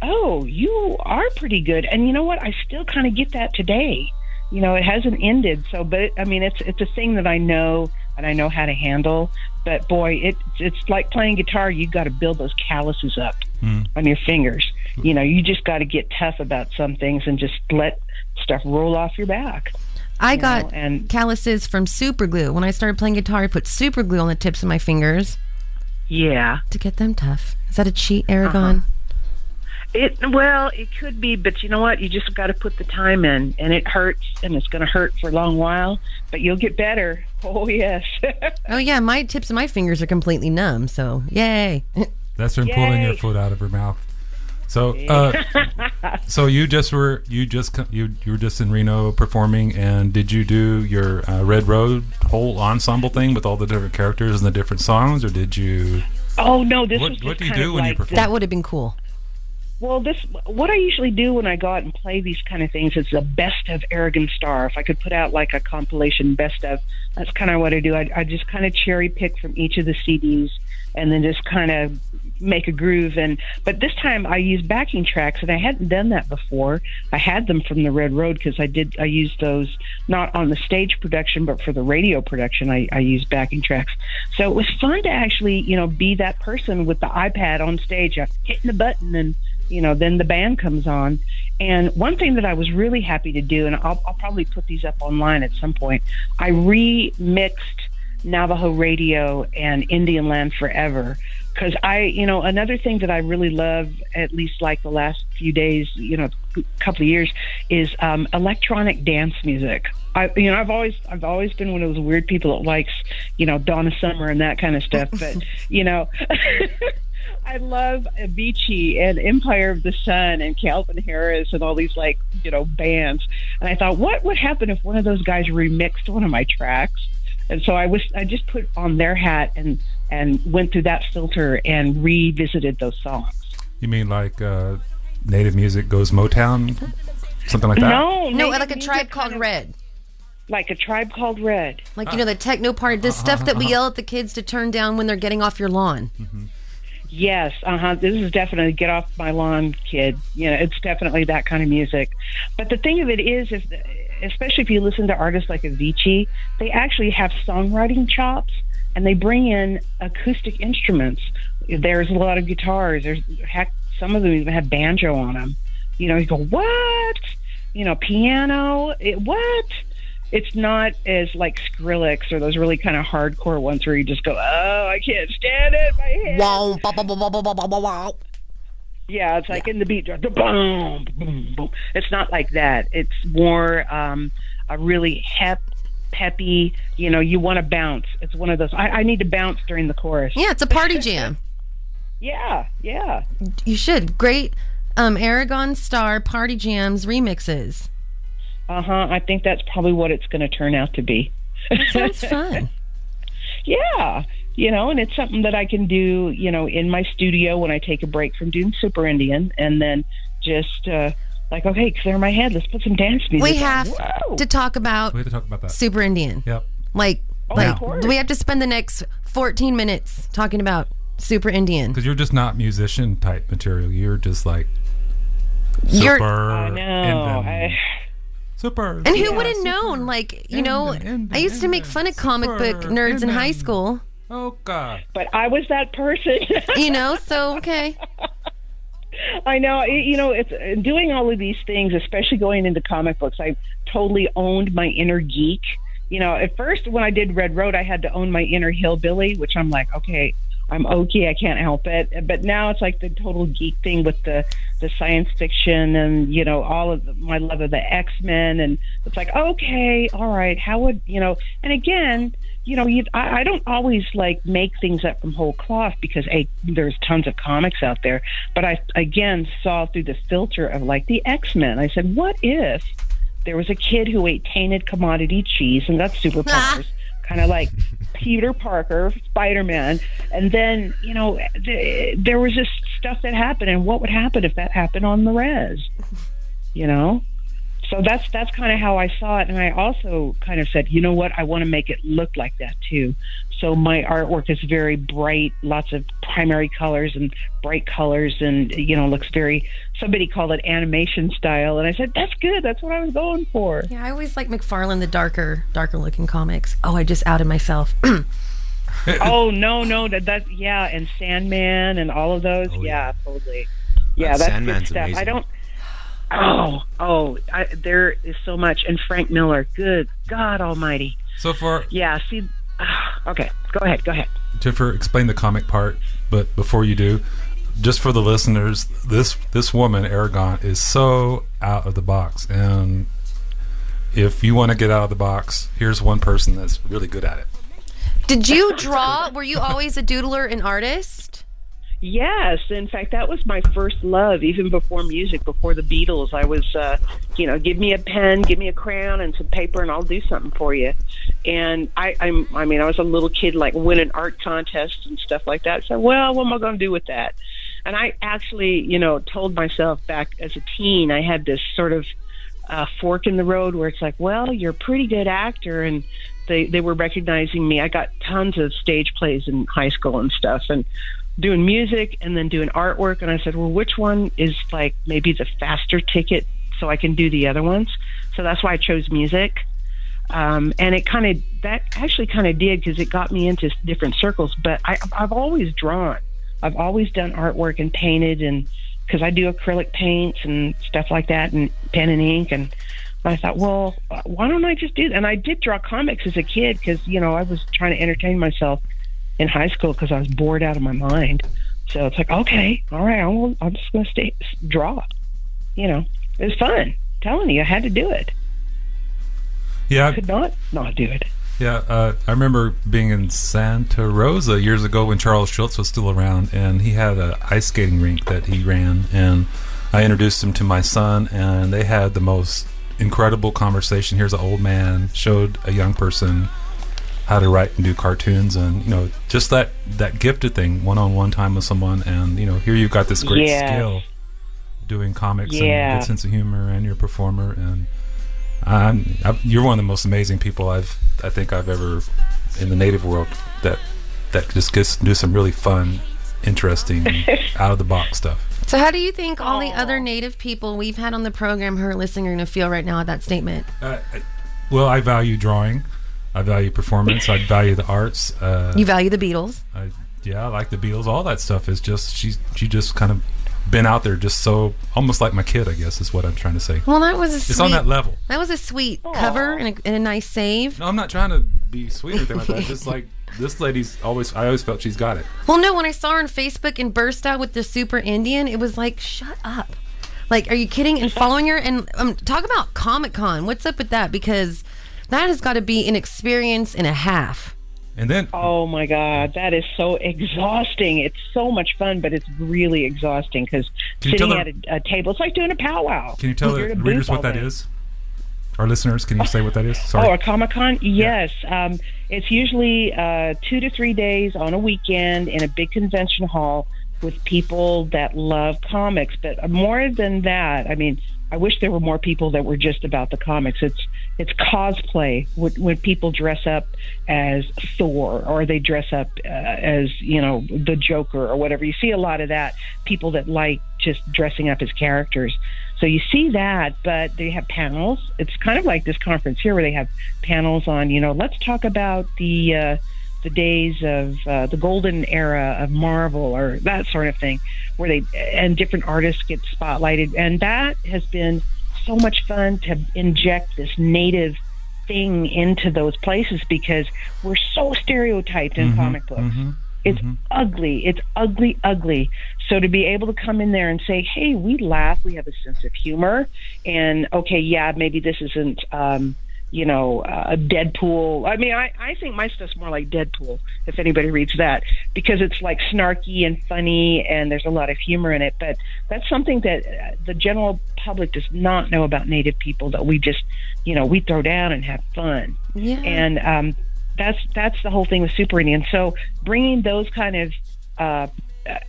oh, you are pretty good. And you know what? I still kind of get that today. It hasn't ended. So, but it's a thing that I know and I know how to handle. But boy, it's like playing guitar. You've got to build those calluses up on your fingers. You just got to get tough about some things and just let stuff roll off your back. I got calluses from super glue. When I started playing guitar, I put super glue on the tips of my fingers. Yeah. To get them tough. Is that a cheat, Arigon? It could be, but you know what? You just got to put the time in, and it hurts, and it's going to hurt for a long while, but you'll get better. Oh, yes. Oh, yeah. My tips of my fingers are completely numb, so yay. That's from pulling your foot out of her mouth. So, so you were just in Reno performing, and did you do your Red Road whole ensemble thing with all the different characters and the different songs, or did you? Oh no, what do you do when you perform? That would have been cool. Well, what I usually do when I go out and play these kind of things is the best of Arigon Starr. If I could put out like a compilation best of, that's kind of what I do. I just kind of cherry pick from each of the CDs and then just kind of make a groove. But this time I used backing tracks, and I hadn't done that before. I had them from the Red Road because I used those not on the stage production, but for the radio production. I used backing tracks. So it was fun to actually, be that person with the iPad on stage, hitting the button, and then the band comes on. And one thing that I was really happy to do, and I'll probably put these up online at some point, I remixed Navajo Radio and Indian Land Forever. Because another thing that I really love, at least like the last few days, couple of years, is electronic dance music. I've always been one of those weird people that likes, Donna Summer and that kind of stuff. But, I love Avicii and Empire of the Sun and Calvin Harris and all these bands. And I thought, what would happen if one of those guys remixed one of my tracks? And so I just put on their hat and went through that filter and revisited those songs. You mean like Native Music Goes Motown? Something like that? No, like a Tribe Called Red. Like a Tribe Called Red. Like, the techno part, the stuff that we yell at the kids to turn down when they're getting off your lawn. Mm-hmm. Yes, This is definitely get off my lawn, kid. It's definitely that kind of music. But the thing of it is especially if you listen to artists like Avicii, they actually have songwriting chops, and they bring in acoustic instruments. There's a lot of guitars. Some of them even have banjo on them. You go, what? Piano? What? It's not as like Skrillex or those really kind of hardcore ones where you just go, oh, I can't stand it. My head. Wow, wow, wow, wow, wow, wow. Yeah, it's like in the beat, boom, boom, boom. It's not like that. It's more a really peppy. You want to bounce. It's one of those. I need to bounce during the chorus. Yeah, it's a party jam. Yeah. You should. Great Arigon Starr party jams remixes. I think that's probably what it's going to turn out to be. That sounds fun. Yeah. And it's something that I can do, in my studio when I take a break from doing Super Indian, and then just okay, clear my head. Let's put some dance music. We have to talk about that. Super Indian. Yep. We have to spend the next 14 minutes talking about Super Indian. Because you're just not musician type material. You're just like You're- Super. I know. Super. And who would have known? Like, you know, I used to make fun of comic book nerds in high school. Oh, God. But I was that person. You know, so, okay. I know. You know, it's doing all of these things, especially going into comic books. I totally owned my inner geek. You know, at first when I did Red Road, I had to own my inner hillbilly, which I'm like, okay, I'm okay, I can't help it. But now it's like the total geek thing with the science fiction and, you know, all of my love of the X-Men. And it's like, okay, all right, how would, you know, and again, you know, I don't always like make things up from whole cloth because there's tons of comics out there. But I, again, saw through the filter of like the X-Men. I said, what if there was a kid who ate tainted commodity cheese and got superpowers, kind of like Peter Parker, Spider-Man. And then, you know, there was this stuff that happened. And what would happen if that happened on the res? You know? So that's kind of how I saw it. And I also kind of said, you know what? I want to make it look like that too. So my artwork is very bright, lots of primary colors and bright colors, and, you know, looks very, somebody called it animation style. And I said, that's good. That's what I was going for. Yeah, I always like McFarlane, the darker looking comics. Oh, I just outed myself. Oh, no. That yeah. And Sandman and all of those. Oh, yeah, totally. Yeah, that's Sandman's good stuff. amazing. I don't, there is so much. And Frank Miller, good God almighty. So far, Yeah, see, okay, go ahead. Jennifer, explain the comic part, but before you do, just for the listeners, this woman, Arigon, is so out of the box. And if you want to get out of the box, here's one person that's really good at it. Did you draw? Were you always a doodler and artist? Yes, in fact, that was my first love, even before music, before the Beatles. I was, you know, give me a pen, give me a crayon and some paper, and I'll do something for you. And I was a little kid, like winning art contests and stuff like that. So, well, what am I going to do with that? And I actually, you know, told myself back as a teen, I had this sort of fork in the road where it's like, well, you're a pretty good actor, and they were recognizing me. I got tons of stage plays in high school and stuff, and doing music and then doing artwork. And I said, well, which one is like maybe the faster ticket so I can do the other ones? So that's why I chose music. And that actually kind of did, because it got me into different circles. But I've always drawn. I've always done artwork and painted, and because I do acrylic paints and stuff like that, and pen and ink. And I thought, well, why don't I just do that? And I did draw comics as a kid because, you know, I was trying to entertain myself in high school because I was bored out of my mind. So it's like, okay, all right, I'm just going to draw. You know, it was fun. I'm telling you, I had to do it. Yeah, I could not do it. Yeah, I remember being in Santa Rosa years ago when Charles Schultz was still around, and he had an ice skating rink that he ran, and I introduced him to my son, and they had the most incredible conversation. Here's an old man showed a young person how to write and do cartoons, and, you know, just that gifted thing, one-on-one time with someone, and, you know, here you've got this great skill doing comics and a good sense of humor, and you're a performer, and you're one of the most amazing people I think I've ever in the native world that just gets to do some really fun, interesting, out of the box stuff. So how do you think all the other native people we've had on the program who are listening are going to feel right now at that statement? Well, I value drawing. I value performance. I value the arts. You value the Beatles? I like the Beatles. All that stuff is just, she just kind of been out there just so, almost like my kid, I guess is what I'm trying to say. Well, that was it's on that level. That was a sweet cover and a nice save. No, I'm not trying to be sweet or anything like that. Just like, this lady's I always felt she's got it. Well, no, when I saw her on Facebook and burst out with the Super Indian, it was like, shut up. Like, are you kidding? And following her, and talk about Comic-Con. What's up with that? Because that has got to be an experience and a half. And then, oh my God, that is so exhausting. It's so much fun, but it's really exhausting because sitting at a table, it's like doing a powwow. Can you tell the readers what that is? Our listeners, can you say what that is? Sorry. Oh, a Comic-Con? Yes. Yeah. It's usually 2 to 3 days on a weekend in a big convention hall with people that love comics. But more than that, I mean, I wish there were more people that were just about the comics. It's cosplay when people dress up as Thor, or they dress up as, you know, the Joker or whatever. You see a lot of that, people that like just dressing up as characters. So you see that, but they have panels. It's kind of like this conference here where they have panels on, let's talk about the days of the golden era of Marvel or that sort of thing, where and different artists get spotlighted. And that has been so much fun to inject this native thing into those places, because we're so stereotyped in comic books. It's ugly. It's ugly, ugly. So to be able to come in there and say, hey, we laugh, we have a sense of humor, and okay, yeah, maybe this isn't, a Deadpool. I mean, I think my stuff's more like Deadpool, if anybody reads that, because it's like snarky and funny, and there's a lot of humor in it. But that's something that the general public does not know about Native people, that we just, we throw down and have fun. Yeah. And that's the whole thing with Super Indian. So bringing those kind of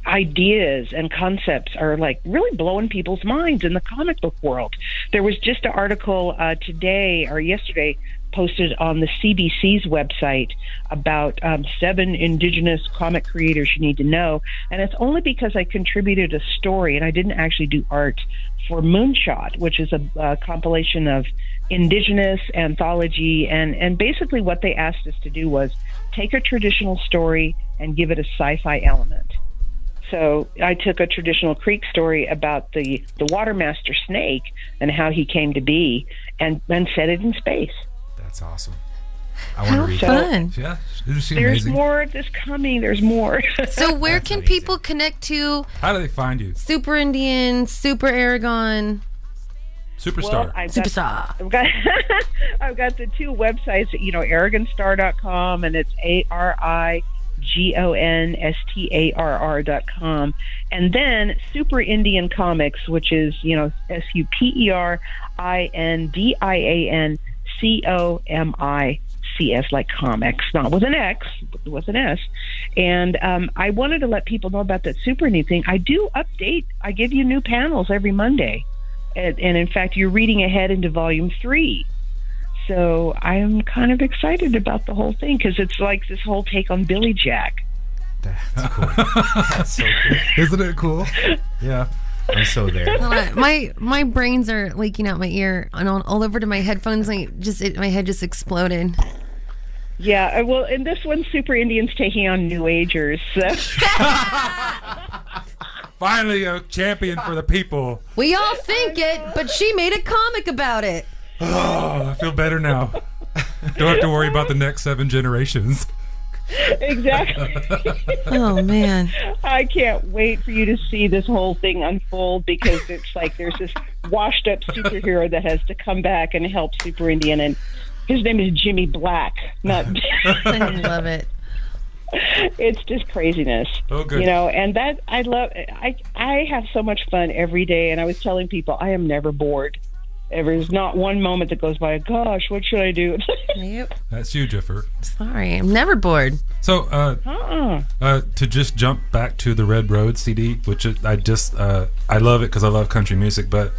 ideas and concepts are like really blowing people's minds in the comic book world. There was just an article today or yesterday posted on the CBC's website about 7 indigenous comic creators you need to know, and it's only because I contributed a story and I didn't actually do art for Moonshot, which is a compilation of indigenous anthology, and basically what they asked us to do was take a traditional story and give it a sci-fi element. So I took a traditional Creek story about the water master snake and how he came to be, and set it in space. That's awesome. I want to read fun. that. Yeah, There's amazing. more of this coming. There's more. So where That's can amazing. people connect to How do they find you? Super Indian, Super Aragon, Superstar. Superstar? I've got the 2 websites, ArigonStarr.com, and it's ArigonStarr.com, and then Super Indian Comics, which is SuperIndianComics, like comics, not with an X, but with an S. And I wanted to let people know about that Super Indian thing. I do update. I give you new panels every Monday, and in fact, you're reading ahead into Volume 3. So I am kind of excited about the whole thing, because it's like this whole take on Billy Jack. That's cool. That's so cool. Isn't it cool? Yeah. I'm so there. My brains are leaking out my ear and all over to my headphones. My head just exploded. Yeah, well, in this one, Super Indian's taking on New Agers. So. Finally, a champion for the people. We all think it, but she made a comic about it. Oh, I feel better now. Don't have to worry about the next 7 generations. Exactly. Oh, man. I can't wait for you to see this whole thing unfold, because it's like there's this washed up superhero that has to come back and help Super Indian, and his name is Jimmy Black. Not I love it. It's just craziness. Oh, good. And that I love. I have so much fun every day, and I was telling people I am never bored. There's not one moment that goes by, gosh, what should I do? Yep. That's you, Jiffer. Sorry, I'm never bored. So, to just jump back to the Red Road CD, which I love it because I love country music, but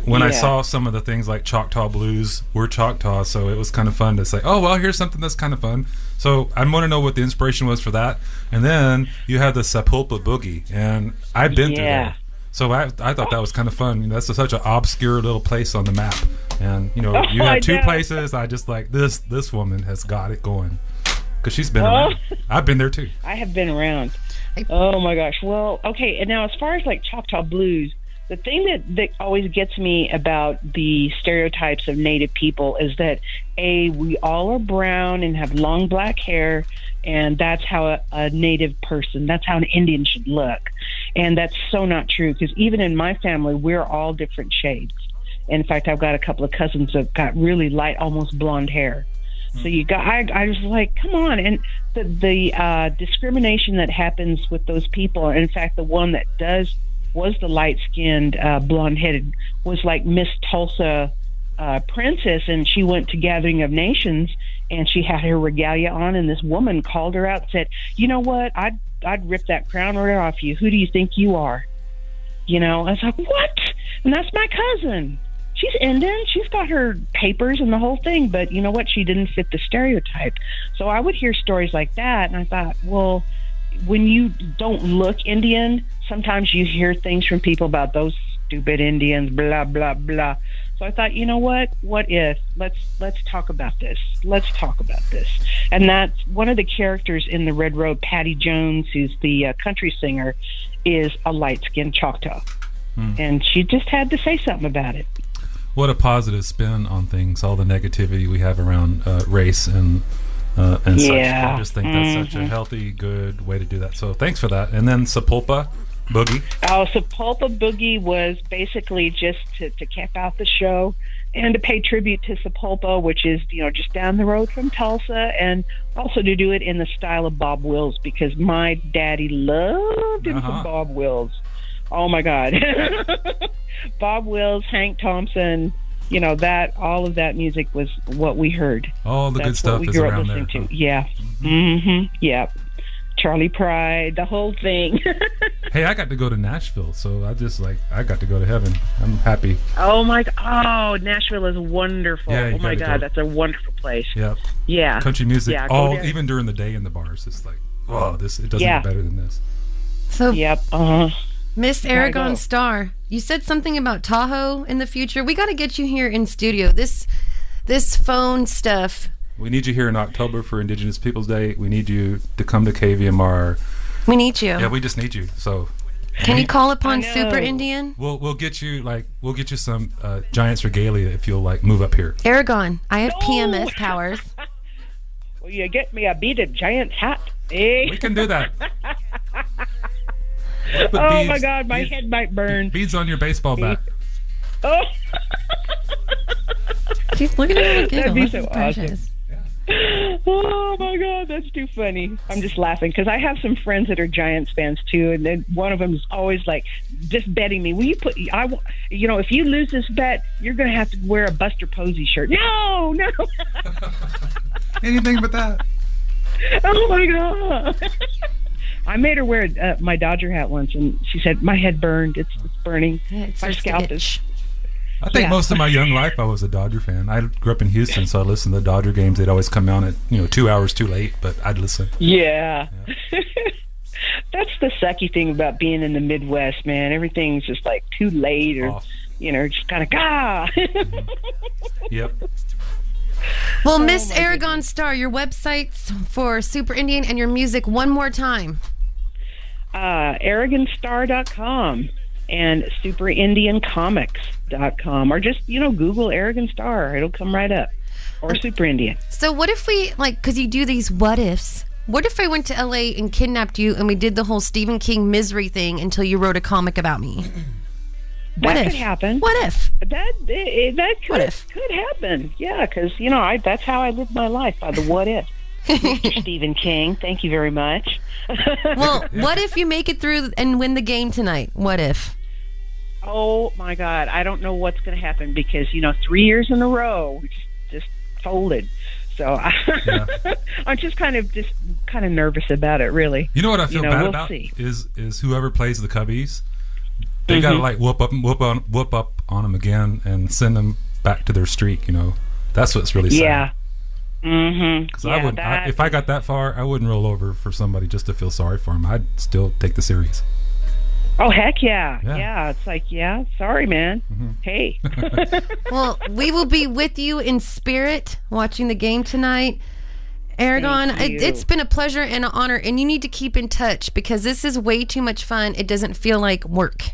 when I saw some of the things like Choctaw Blues were Choctaw, so it was kind of fun to say, oh, well, here's something that's kind of fun. So I want to know what the inspiration was for that. And then you have the Sapulpa Boogie, and I've been through there. So I thought that was kind of fun. That's such an obscure little place on the map. And, you have 2 places. I just like, this woman has got it going. Because she's been around. I've been there too. I have been around. Oh, my gosh. Well, okay. And now as far as like Choctaw Blues, the thing that always gets me about the stereotypes of Native people is that, we all are brown and have long black hair, and that's how a Native person, that's how an Indian should look. And that's so not true, because even in my family, we're all different shades. In fact, I've got a couple of cousins that got really light, almost blonde hair. So I was like, come on. And the discrimination that happens with those people, in fact, the one that was the light-skinned, blonde-headed, was like Miss Tulsa princess, and she went to Gathering of Nations, and she had her regalia on, and this woman called her out and said, you know what, I'd rip that crown right off you. Who do you think you are? I was like, what? And that's my cousin. She's Indian. She's got her papers and the whole thing, but you know what? She didn't fit the stereotype. So I would hear stories like that, and I thought, well, when you don't look Indian, sometimes you hear things from people about those stupid Indians, blah blah blah. So I thought, you know what? What if let's talk about this. Let's talk about this. And that's one of the characters in the Red Road, Patty Jones, who's the country singer, is a light-skinned Choctaw, and she just had to say something about it. What a positive spin on things, all the negativity we have around race and such. I just think that's such a healthy, good way to do that. So thanks for that. And then Sepulpa Boogie. Oh, Sepulpa Boogie was basically just to cap out the show and to pay tribute to Sepulpa, which is, just down the road from Tulsa, and also to do it in the style of Bob Wills, because my daddy loved him some Bob Wills. Oh my God. Bob Wills, Hank Thompson, that all of that music was what we heard. All the good stuff is around there. To. Yeah. Yeah. Charlie Pride, the whole thing. Hey, I got to go to Nashville, so I got to go to heaven. I'm happy. Oh my God. Oh, Nashville is wonderful. Yeah, oh my God, that's a wonderful place. Yep. Yeah. Country music, even during the day in the bars, it's like, it doesn't get better than this. So, yep. Miss Arigon Starr, you said something about Tahoe in the future. We got to get you here in studio. This phone stuff. We need you here in October for Indigenous Peoples Day. We need you to come to KVMR. We need you. Yeah, we just need you. So, can you call upon Super Indian? We'll get you some Giants regalia if you'll move up here. Arigon, I have PMS powers. Will you get me a beaded Giants hat? Eh? We can do that. Oh my God, my head might burn. Beads on your baseball bat. Oh. She's looking at me. That'd be so awesome. Oh my God, that's too funny. I'm just laughing because I have some friends that are Giants fans too, and then one of them is always just betting me. Will you put? If you lose this bet, you're going to have to wear a Buster Posey shirt. No. Anything but that. Oh my God. I made her wear my Dodger hat once, and she said, my head burned. It's burning. Yeah, my scalp is... I think most of my young life I was a Dodger fan. I grew up in Houston, so I listened to the Dodger games. They'd always come out at 2 hours too late, but I'd listen. Yeah. That's the sucky thing about being in the Midwest, man. Everything's just too late or, just kind of, Yep. Well, Miss Arigon Starr, your websites for Super Indian and your music one more time. ArigonStarr.com and SuperIndianComics.com, or just, Google Arigon Starr. It'll come right up. Or Super Indian. So what if we, because you do these what ifs, what if I went to LA and kidnapped you and we did the whole Stephen King misery thing until you wrote a comic about me? That could happen. What if? That could happen. Yeah, because, that's how I live my life, by the what if. Mr. Stephen King, thank you very much. Well, what if you make it through and win the game tonight? What if? Oh, my God. I don't know what's going to happen because, 3 years in a row, we just folded. So I'm just kind of nervous about it, really. You know what I feel bad about is whoever plays the Cubbies. They gotta whoop up on them again and send them back to their streak. That's what's really sad. Yeah. Because I would, if I got that far, I wouldn't roll over for somebody just to feel sorry for them. I'd still take the series. Oh, heck yeah. It's sorry, man. Hey. Well, we will be with you in spirit watching the game tonight. Aragon, it's been a pleasure and an honor, and you need to keep in touch because this is way too much fun. It doesn't feel like work.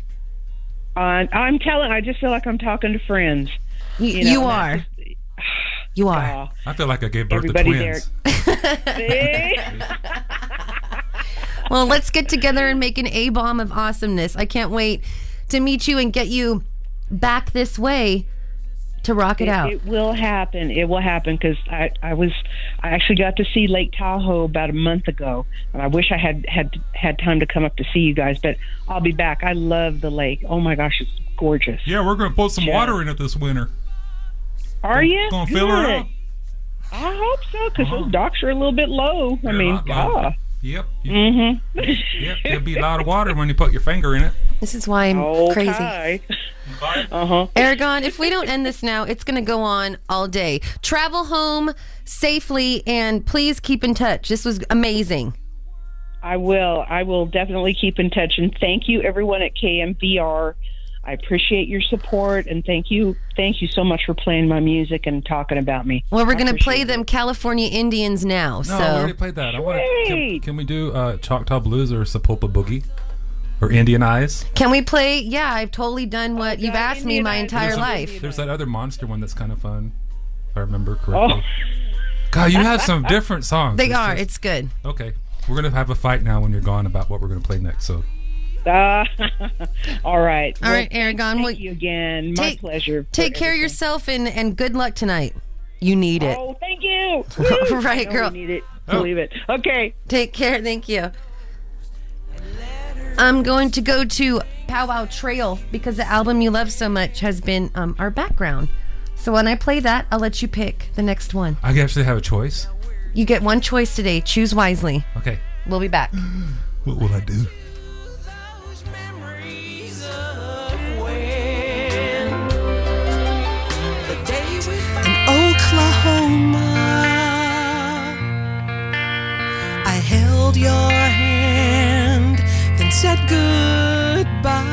I just feel like I'm talking to friends. You are. You are. I feel like I gave birth to twins. Well, let's get together and make an A-bomb of awesomeness. I can't wait to meet you and get you back this way to rock it out. It will happen. It will happen because I actually got to see Lake Tahoe about a month ago, and I wish I had time to come up to see you guys, but I'll be back. I love the lake. Oh my gosh, it's gorgeous. Yeah, we're going to put some water in it this winter. Are you? Going to fill her up? I hope so, because those docks are a little bit low. I mean, Yep. Yep. There'll be a lot of water when you put your finger in it. This is why I'm crazy. Aragon, if we don't end this now, it's going to go on all day. Travel home safely, and please keep in touch. This was amazing. I will definitely keep in touch, and thank you, everyone at KMBR. I appreciate your support, and thank you so much for playing my music and talking about me. Well, we're I going to play appreciate them it. California Indians now. No, so we already played that. Great. Can we do Choctaw Blues or Sapulpa Boogie? Or Indian Eyes? can we play? Yeah, I've totally done what you've asked me Indian my Eyes. entire There's life. There's that other monster one that's kind of fun, if I remember correctly. Oh. God, you have some different songs. They are. It's good. Okay. We're going to have a fight now when you're gone about what we're going to play next. So All right. All right, Arigon. Thank you again. My pleasure. for Take care of everything. yourself and good luck tonight. You need it. Oh, thank you. Right, I know girl. we need it. Believe it. Okay. Take care. Thank you. I'm going to go to Powwow Trail because the album you love so much has been our background. So when I play that, I'll let you pick the next one. I actually have a choice. You get one choice today. Choose wisely. Okay. We'll be back. What will I do? Oklahoma, I held your hand, then said goodbye.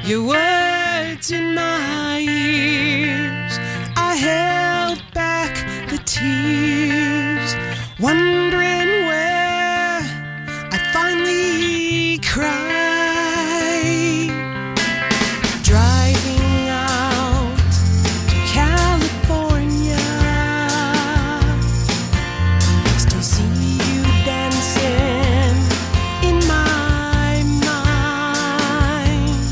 Your words in my ears, I held back the tears, wondering where I'd finally cry. Driving out to California, still see you dancing in my mind.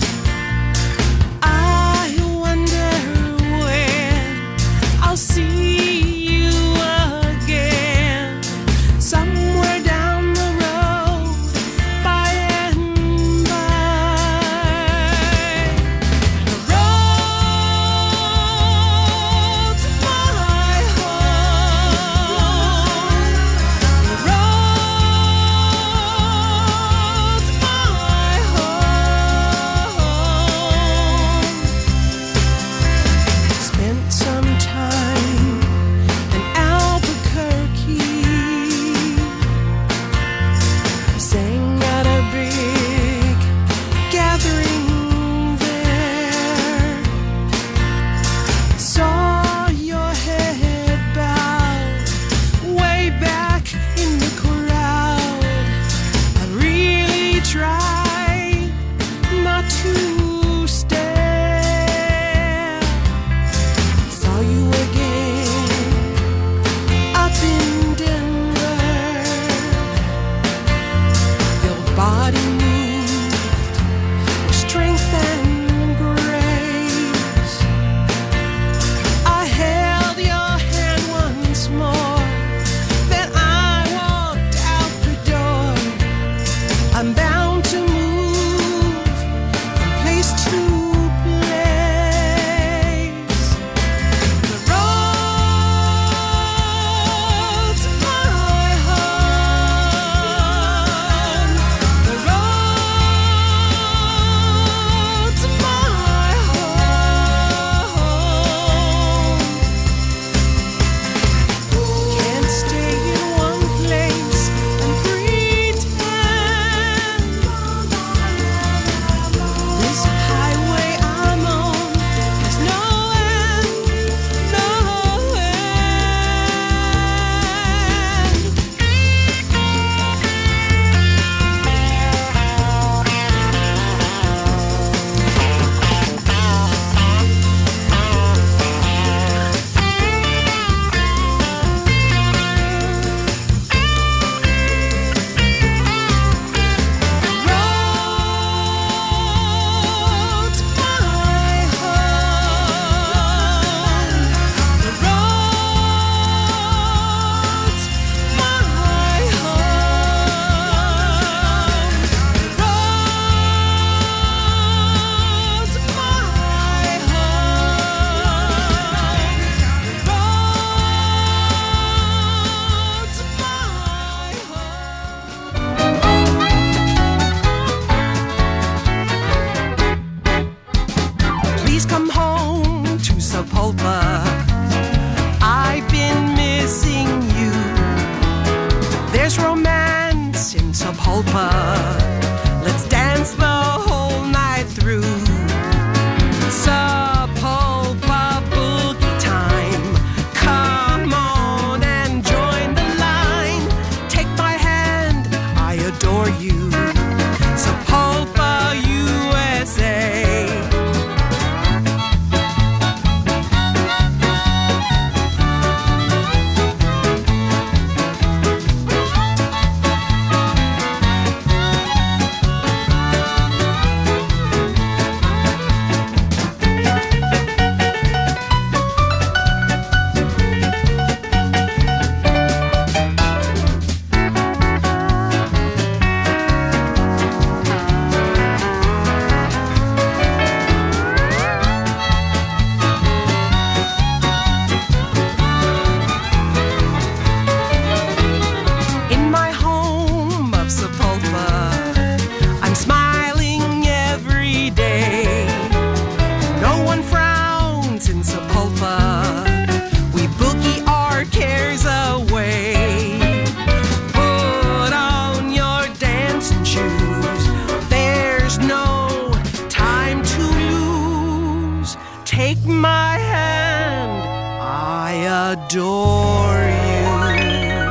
adore you.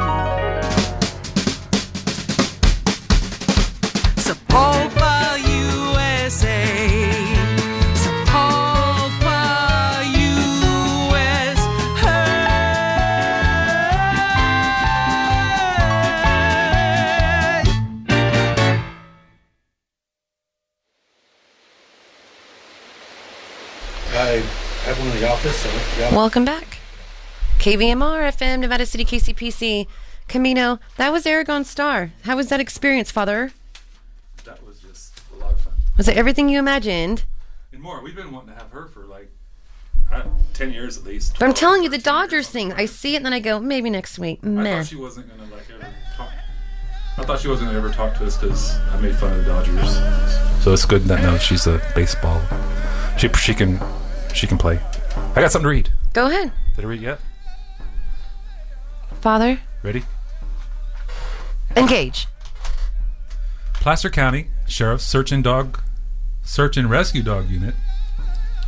Sapulpa, USA. Sapulpa, USA. I have one in the office. So Welcome back. KVMR FM, Nevada City, KCPC, Camino. That was Arigon Starr. How was that experience, Father? That was just a lot of fun. Was it everything you imagined? And more. We've been wanting to have her for like 10 years at least. But I'm 12, telling you, the 13 years, Dodgers something thing, like I that. see it and then I go, maybe next week. I Meh. thought she wasn't gonna like ever talk. I thought she wasn't gonna ever talk to us because I made fun of the Dodgers. So it's good that no, she's a baseball. She can play. I got something to read. Go ahead, Did I read yet? Father. Ready? Engage. Placer County Sheriff's Search and Rescue Dog Unit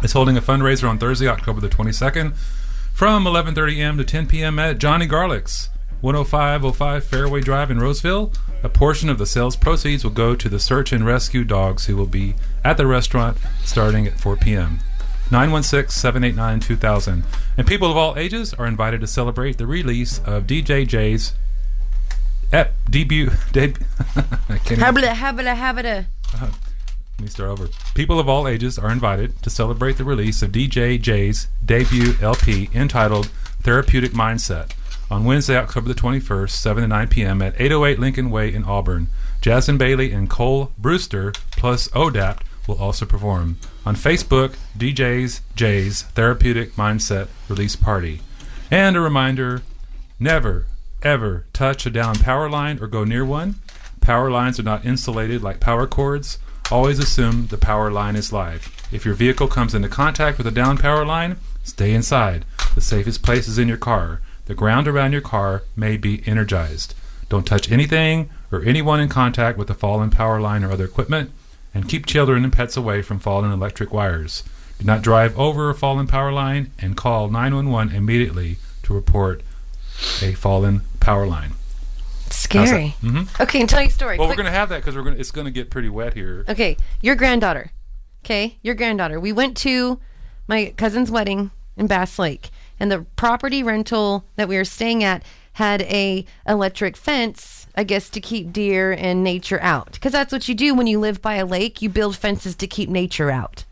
is holding a fundraiser on Thursday, October the 22nd, from 11:30 a.m. to 10 p.m. at Johnny Garlic's, 10505 Fairway Drive in Roseville. A portion of the sales proceeds will go to the search and rescue dogs who will be at the restaurant starting at 4 p.m. 916-789-2000. And people of all ages are invited to celebrate the release of DJ J's debut. I can't even- Habita. Let me start over. People of all ages are invited to celebrate the release of DJ J's debut LP entitled Therapeutic Mindset on Wednesday, October the 21st, 7 to 9 p.m. at 808 Lincoln Way in Auburn. Jasmine Bailey and Cole Brewster plus ODAPT will also perform. On Facebook, DJ's J's Therapeutic Mindset Release Party. And a reminder, never, ever touch a down power line or go near one. Power lines are not insulated like power cords. Always assume the power line is live. If your vehicle comes into contact with a down power line, stay inside. The safest place is in your car. The ground around your car may be energized. Don't touch anything or anyone in contact with a fallen power line or other equipment, and keep children and pets away from fallen electric wires. Do not drive over a fallen power line, and call 911 immediately to report a fallen power line. Scary. Mm-hmm. Okay, and tell you a story. Well, Quick- we're going to have that because it's going to get pretty wet here. Okay, your granddaughter. Okay, your granddaughter. We went to my cousin's wedding in Bass Lake, and the property rental that we were staying at had a electric fence, I guess, to keep deer and nature out. Because that's what you do when you live by a lake. You build fences to keep nature out.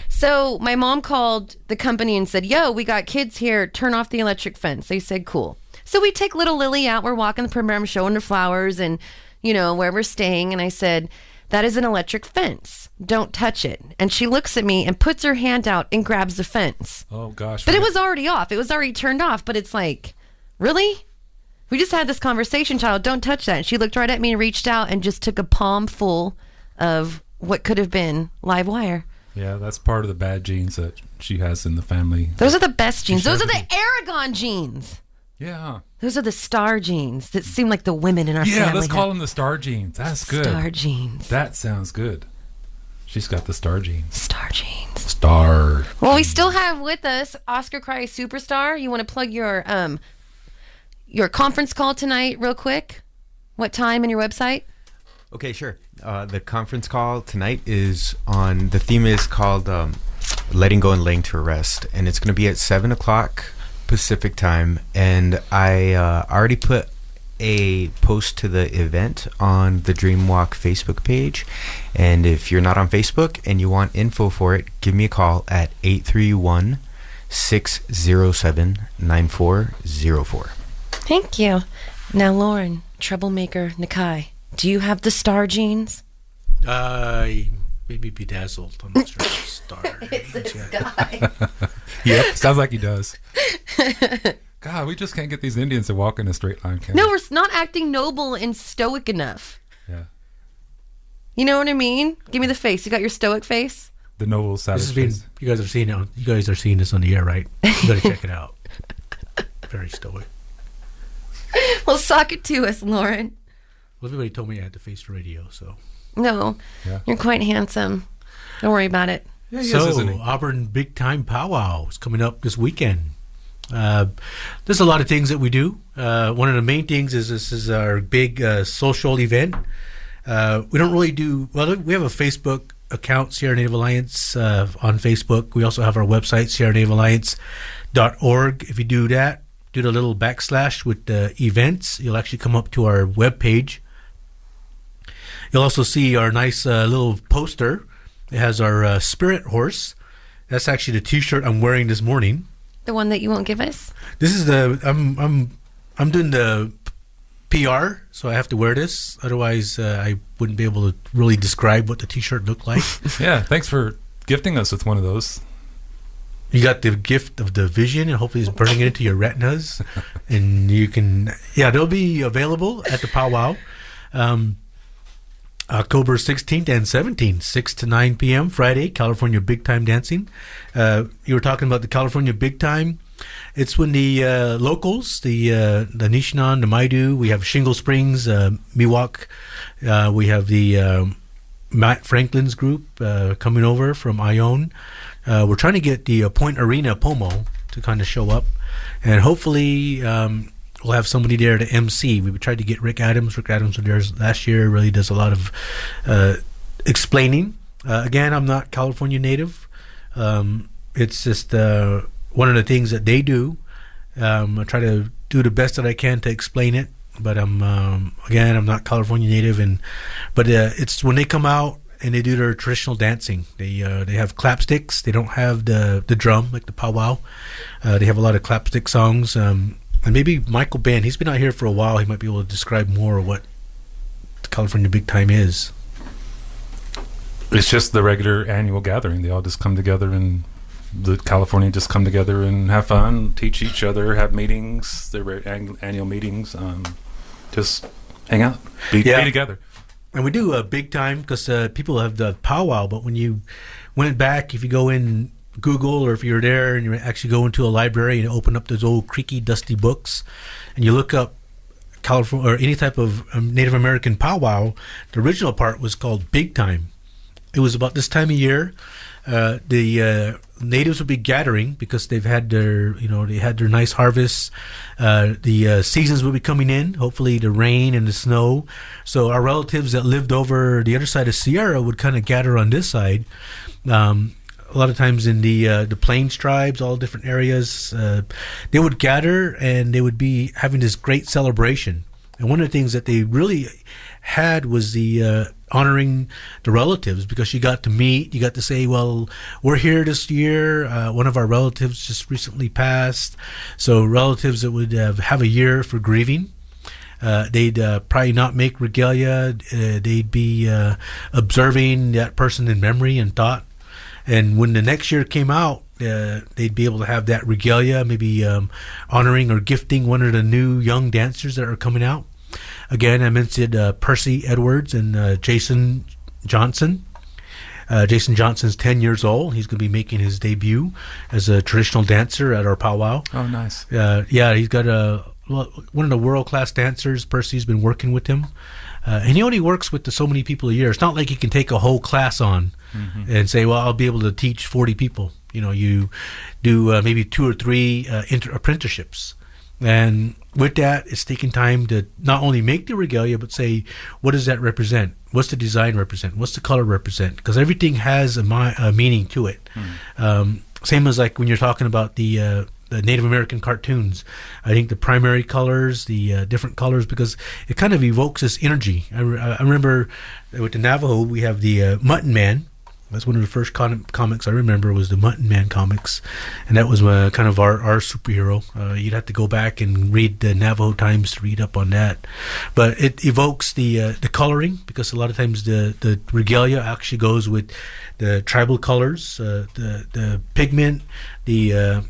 So my mom called the company and said, yo, we got kids here. Turn off the electric fence. They said, cool. So we take little Lily out. We're walking the perimeter. I'm showing her flowers and, you know, where we're staying. And I said, that is an electric fence. Don't touch it. And she looks at me and puts her hand out and grabs the fence. Oh, gosh. But it was already off. It was already turned off. But it's like, really? We just had this conversation, child. Don't touch that. And she looked right at me and reached out and just took a palm full of what could have been live wire. Yeah, that's part of the bad genes that she has in the family. Those are the best genes. Those are shared the Arigon genes. Yeah. Those are the star genes that seem like the women in our Yeah, family. let's call them the star genes. That's good. Star genes. That sounds good. She's got the star genes. Star genes. Star. Well, we still have with us Oscar Cry Superstar. You want to plug your conference call tonight real quick? What time and your website? Okay, sure. The conference call tonight is on, the theme is called Letting Go and Laying to Rest, and it's going to be at 7 o'clock Pacific time. And I already put a post to the event on the DreamWalk Facebook page. And if you're not on Facebook and you want info for it, give me a call at 831-607-9404. Thank you. Now, Lauren, troublemaker Nakai, do you have the star genes? Maybe bedazzled. I'm not sure. Star. It's the sky. Yep, sounds like he does. God, we just can't get these Indians to walk in a straight line, can No, we? we're not acting noble and stoic enough. Yeah. You know what I mean? Give me the face. You got your stoic face? The noble savage This has been, face. you guys are seeing it. You guys are seeing this on the air, right? You got to check it out. Very stoic. Well, sock it to us, Lauren. Well, everybody told me I had to face the radio, so. No, Yeah. you're quite handsome. Don't worry about it. Yeah, he is, So, isn't he? Auburn Big Time Powwow is coming up this weekend. There's a lot of things that we do. One of the main things is this is our big social event. We don't really do well. We have a Facebook account, Sierra Native Alliance, on Facebook. We also have our website, sierranativealliance.org. If you do that, do the little backslash with the events, you'll actually come up to our webpage. You'll also see our nice little poster. It has our spirit horse. That's actually the T-shirt I'm wearing this morning. The one that you won't give us? This is the I'm doing the PR, so I have to wear this. Otherwise, I wouldn't be able to really describe what the T-shirt looked like. Yeah, thanks for gifting us with one of those. You got the gift of the vision, and hopefully it's burning it into your retinas. And you can, they'll be available at the powwow. October 16th and 17th, 6 to 9 p.m. Friday, California Big Time Dancing. You were talking about the California Big Time. It's when the locals, the Anishinaabe, the Maidu, we have Shingle Springs, Miwok, we have the Matt Franklin's group coming over from Ione. We're trying to get the Point Arena Pomo to kind of show up, and hopefully we'll have somebody there to MC. We tried to get Rick Adams. Rick Adams was there last year. Really does a lot of explaining. Again, I'm not California native. It's just one of the things that they do. I try to do the best that I can to explain it. But I'm not California native, but it's when they come out and they do their traditional dancing. They have clapsticks. They don't have the drum like the powwow. They have a lot of clapstick songs. And maybe Michael Ben, he's been out here for a while. He might be able to describe more what the California Big Time is. It's just the regular annual gathering. They all just come together, and the California just come together and have fun, teach each other, have meetings, their annual meetings, just hang out, be together. And we do a big time because people have the powwow, but when you went back, if you go in Google, or if you're there and you actually go into a library and open up those old creaky, dusty books, and you look up California or any type of Native American powwow, the original part was called Big Time. It was about this time of year. The natives would be gathering because they've had their nice harvests. The seasons will be coming in, hopefully the rain and the snow. So our relatives that lived over the other side of Sierra would kind of gather on this side. A lot of times in the Plains tribes, all different areas, they would gather and they would be having this great celebration. And one of the things that they really had was the honoring the relatives, because you got to meet, you got to say, well, we're here this year. One of our relatives just recently passed. So relatives that would have a year for grieving. They'd probably not make regalia. They'd be observing that person in memory and thought. And when the next year came out, they'd be able to have that regalia, maybe honoring or gifting one of the new young dancers that are coming out. Again, I mentioned Percy Edwards and Jason Johnson. Jason Johnson's 10 years old. He's going to be making his debut as a traditional dancer at our powwow. Oh, nice. He's got one of the world-class dancers. Percy's been working with him. And he only works with so many people a year. It's not like he can take a whole class on and say, well, I'll be able to teach 40 people. You do maybe 2 or 3 apprenticeships. And with that, it's taking time to not only make the regalia, but say, what does that represent? What's the design represent? What's the color represent? Because everything has a meaning to it. Same as like when you're talking about the Native American cartoons. I think the primary colors, the different colors, because it kind of evokes this energy. I remember with the Navajo, we have the Mutton Man. That's one of the first comics I remember was the Mutton Man comics, and that was kind of our superhero. You'd have to go back and read the Navajo Times to read up on that. But it evokes the coloring, because a lot of times the regalia actually goes with the tribal colors, the pigment, the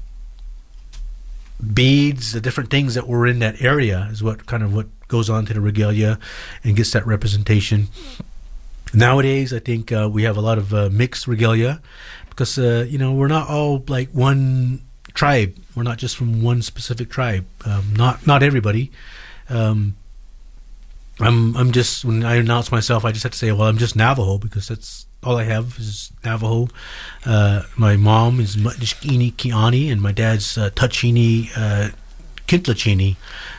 beads, the different things that were in that area is what goes on to the regalia and gets that representation. Nowadays, I think we have a lot of mixed regalia because, we're not all like one tribe. We're not just from one specific tribe. Not everybody. I'm just, when I announce myself, I just have to say, well, I'm just Navajo, because that's all I have is Navajo. My mom is Mutnishkini Kiani, and my dad's Tachini Kintlachini.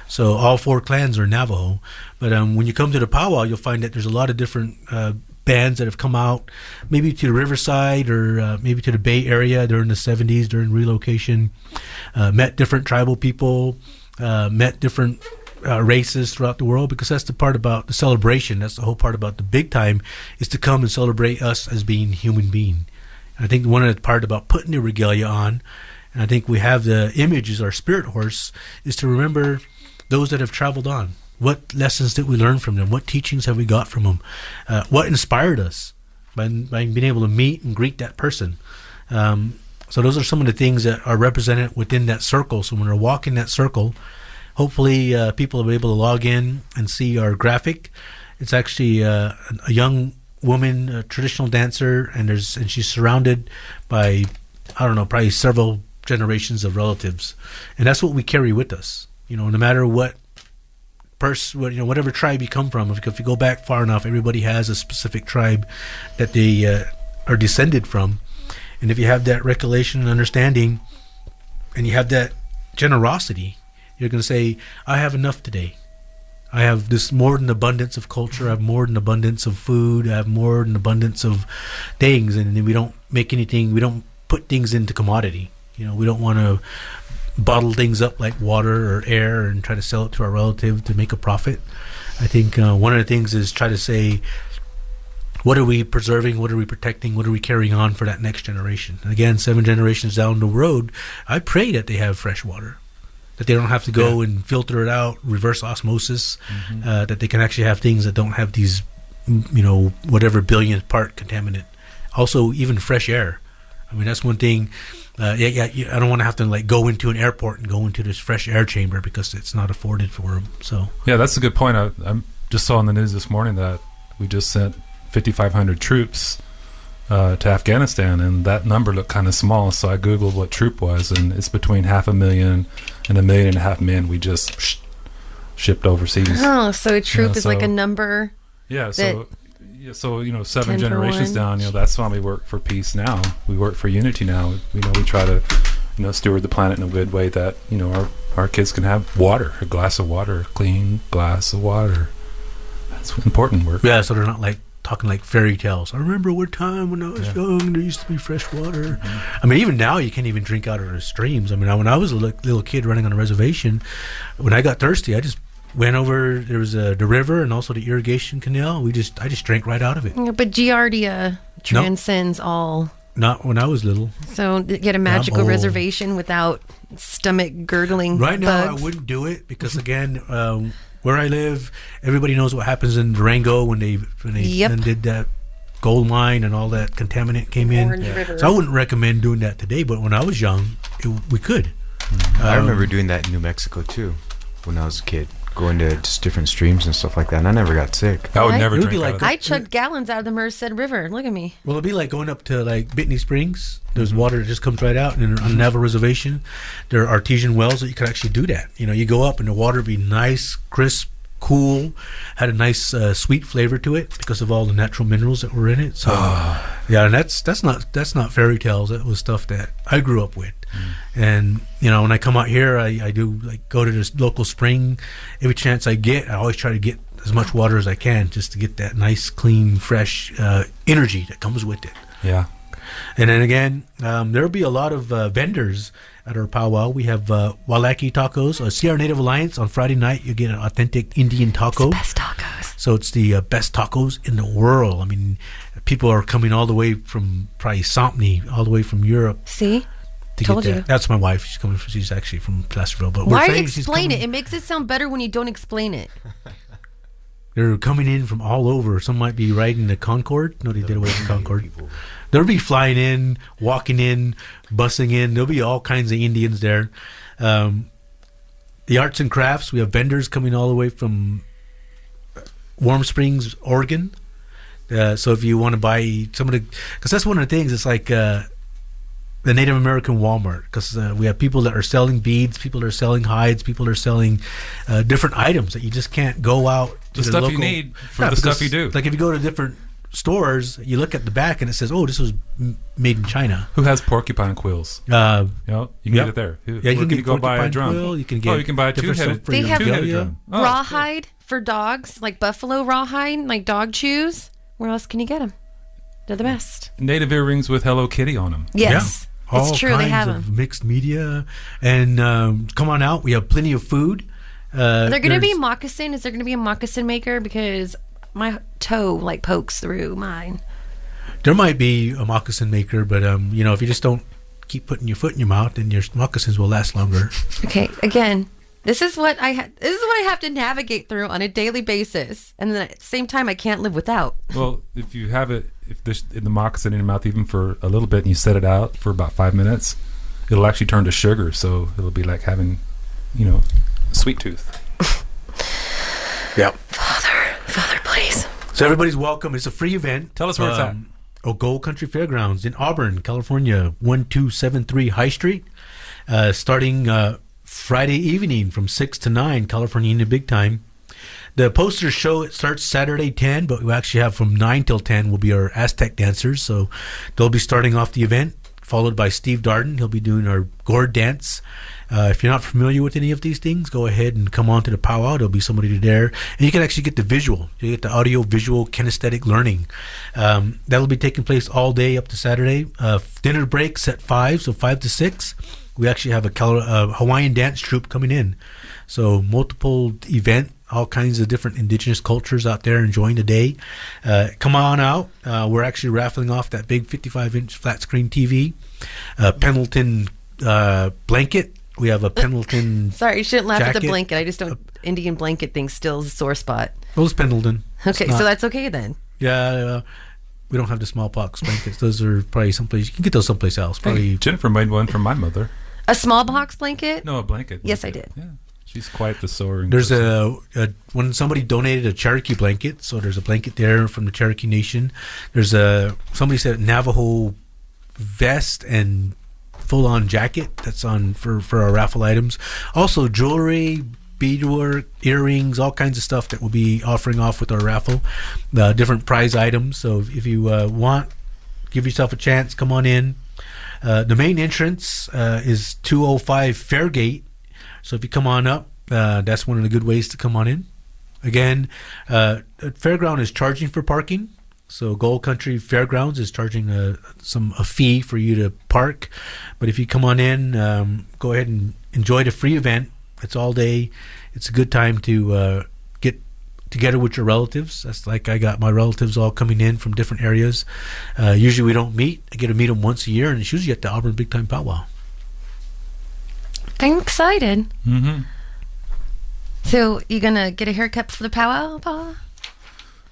So all 4 clans are Navajo. But when you come to the powwow, you'll find that there's a lot of different bands that have come out, maybe to the Riverside or maybe to the Bay Area during the 70s, during relocation. Met different tribal people, met different races throughout the world, because that's the part about the celebration. That's the whole part about the big time, is to come and celebrate us as being human being. And I think one of the part about putting the regalia on, and I think we have the image as our spirit horse, is to remember those that have traveled on. What lessons did we learn from them? What teachings have we got from them? What inspired us by being able to meet and greet that person? So those are some of the things that are represented within that circle. So when we're walking that circle, hopefully people will be able to log in and see our graphic. It's actually a young woman, a traditional dancer, and she's surrounded by, I don't know, probably several generations of relatives. And that's what we carry with us. No matter what whatever tribe you come from, if you go back far enough, everybody has a specific tribe that they are descended from. And if you have that recollection and understanding, and you have that generosity, you're going to say, I have enough today. I have this more than abundance of culture. I have more than abundance of food. I have more than abundance of things. And we don't make anything, we don't put things into commodity. We don't want to bottle things up like water or air and try to sell it to our relative to make a profit. I think one of the things is try to say, what are we preserving? What are we protecting? What are we carrying on for that next generation? And again, 7 generations down the road, I pray that they have fresh water, that they don't have to go and filter it out, reverse osmosis, that they can actually have things that don't have these, whatever billionth part contaminant. Also, even fresh air. I mean, that's one thing. I don't want to have to go into an airport and go into this fresh air chamber because it's not afforded for them. So yeah, that's a good point. I just saw on the news this morning that we just sent 5,500 troops to Afghanistan, and that number looked kind of small. So I googled what troop was, and it's between 500,000 and 1.5 million men we just shipped overseas. Oh, so a troop is like a number. Yeah. So 7 generations down, that's why we work for peace now. We work for unity now. We try to, steward the planet in a good way that, our kids can have water, a glass of water, a clean glass of water. That's important work. Yeah, so they're not talking like fairy tales. I remember one time when I was young, there used to be fresh water. I mean, even now you can't even drink out of the streams. I mean, when I was a little kid running on a reservation, when I got thirsty, I just went over. There was the river and also the irrigation canal. I just drank right out of it. Yeah, but Giardia transcends all. Not when I was little. So get a magical reservation without stomach gurgling. Right now, bugs. I wouldn't do it because again, where I live, everybody knows what happens in Durango when they then did that gold mine and all that contaminant came in. So I wouldn't recommend doing that today. But when I was young, we could. I remember doing that in New Mexico too, when I was a kid. Going to just different streams and stuff like that, and I never got sick. I would never drink out of I chugged gallons out of the Merced River. Look at me. Well, it'd be like going up to Bitney Springs. There's water that just comes right out, and on the Navajo Reservation, there are artesian wells that you could actually do that. You go up, and the water would be nice, crisp, cool, had a nice sweet flavor to it because of all the natural minerals that were in it. So, yeah, and that's not fairy tales. That was stuff that I grew up with. And when I come out here, I do go to this local spring. Every chance I get, I always try to get as much water as I can just to get that nice, clean, fresh energy that comes with it. Yeah. And then again, there'll be a lot of vendors at our powwow. We have Walaki tacos. Sierra Native Alliance on Friday night. You get an authentic Indian taco. It's the best tacos. So it's the best tacos in the world. I mean, people are coming all the way from probably Sompney, all the way from Europe. See? To Told get that. you. That's my wife. She's actually from Placerville. But Why explain it? It makes it sound better when you don't explain it. They're coming in from all over. Some might be riding the Concorde. No, they did away with the Concorde. They'll be flying in, walking in, bussing in. There'll be all kinds of Indians there. The arts and crafts. We have vendors coming all the way from Warm Springs, Oregon. So if you want to buy some of the... Because that's one of the things. It's like... the Native American Walmart, because we have people that are selling beads, people that are selling hides, people that are selling different items that you just can't go out to the stuff local, you need for the stuff you do. Like if you go to different stores, you look at the back and it says, "Oh, this was made in China." Who has porcupine quills? You can get it there. Yeah, you can get go buy a porcupine drum. quill, you can get you can buy a different two-headed. stuff for They your have two-headed regalia. drum. Oh, Rawhide for dogs, like buffalo rawhide, like dog chews. Where else can you get them? They're the best. Native earrings with Hello Kitty on them. Yes, All it's true. kinds They have of them. mixed media, and come on out. We have plenty of food. They're going to be there's- moccasin. Is there going to be a moccasin maker? Because my toe like pokes through mine. There might be a moccasin maker, but if you just don't keep putting your foot in your mouth, then your moccasins will last longer. Okay, again, this is what I have to navigate through on a daily basis, and then at the same time, I can't live without. Well, if you have it, if there's in the moccasin in your mouth even for a little bit, and you set it out for about 5 minutes, it'll actually turn to sugar. So it'll be like having, sweet tooth. Yep. Father, please. So everybody's welcome. It's a free event. Tell us where it's at. Gold Country Fairgrounds in Auburn, California, 1273 High Street. Starting Friday evening from 6 to 9, California Indian Big Time. The poster show, it starts Saturday 10, but we actually have from 9 till 10 will be our Aztec dancers. So they'll be starting off the event, followed by Steve Darden. He'll be doing our gourd dance. If you're not familiar with any of these things, go ahead and come on to the powwow. There'll be somebody there. And you can actually get the visual. You get the audio, visual, kinesthetic learning. That'll be taking place all day up to Saturday. Dinner breaks at 5, so 5 to 6. We actually have a Hawaiian dance troupe coming in. So multiple event, all kinds of different indigenous cultures out there enjoying the day. Come on out. We're actually raffling off that big 55-inch flat screen TV. Pendleton blanket. We have a Pendleton Sorry, you shouldn't laugh at the jacket. blanket. I just don't. Indian blanket thing still is a sore spot. Well, it's Pendleton. Okay, It's not- so that's okay then. Yeah, we don't have the smallpox blankets. Those are probably someplace you can get those someplace else. Probably. Jennifer made one for my mother. A smallpox blanket? No, a blanket. Yes, I did. Yeah, she's quite the soaring. There's person. when somebody donated a Cherokee blanket, so there's a blanket there from the Cherokee Nation. There's somebody said Navajo vest and full-on jacket that's on for our raffle items. Also jewelry, beadwork, earrings, all kinds of stuff that we'll be offering off with our raffle. Different prize items. So if you want, give yourself a chance. Come on in. The main entrance is 205 Fairgate. So if you come on up, that's one of the good ways to come on in. Again, Fairground is charging for parking. So Gold Country Fairgrounds is charging a fee for you to park. But if you come on in, go ahead and enjoy the free event. It's all day. It's a good time to get together with your relatives. That's like I got my relatives all coming in from different areas. Usually we don't meet. I get to meet them once a year, and it's usually at the Auburn Big Time Powwow. I'm excited. Mm-hmm. So you gonna get a haircut for the powwow, Paula?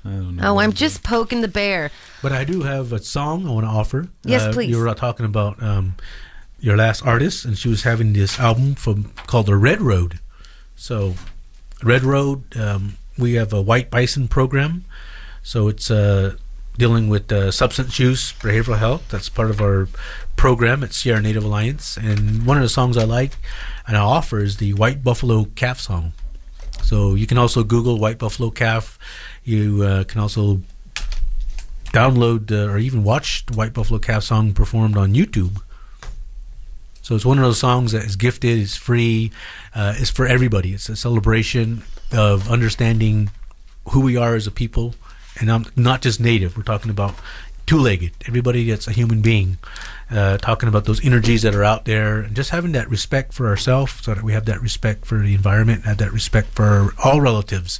I don't know. Oh, I'm just poking the bear. But I do have a song I want to offer. Yes, please. You were talking about your last artist, and she was having this album called The Red Road. So, Red Road, we have a White Bison program. So it's dealing with substance use, behavioral health. That's part of our program at Sierra Native Alliance. And one of the songs I like and I offer is the White Buffalo Calf song. So you can also Google White Buffalo Calf. You can also download or even watch the White Buffalo Calf song performed on YouTube. So it's one of those songs that is gifted, it's free, it's for everybody. It's a celebration of understanding who we are as a people, and I'm not just Native. We're talking about two-legged, everybody that's a human being, talking about those energies that are out there, and just having that respect for ourselves, so that we have that respect for the environment, have that respect for all relatives,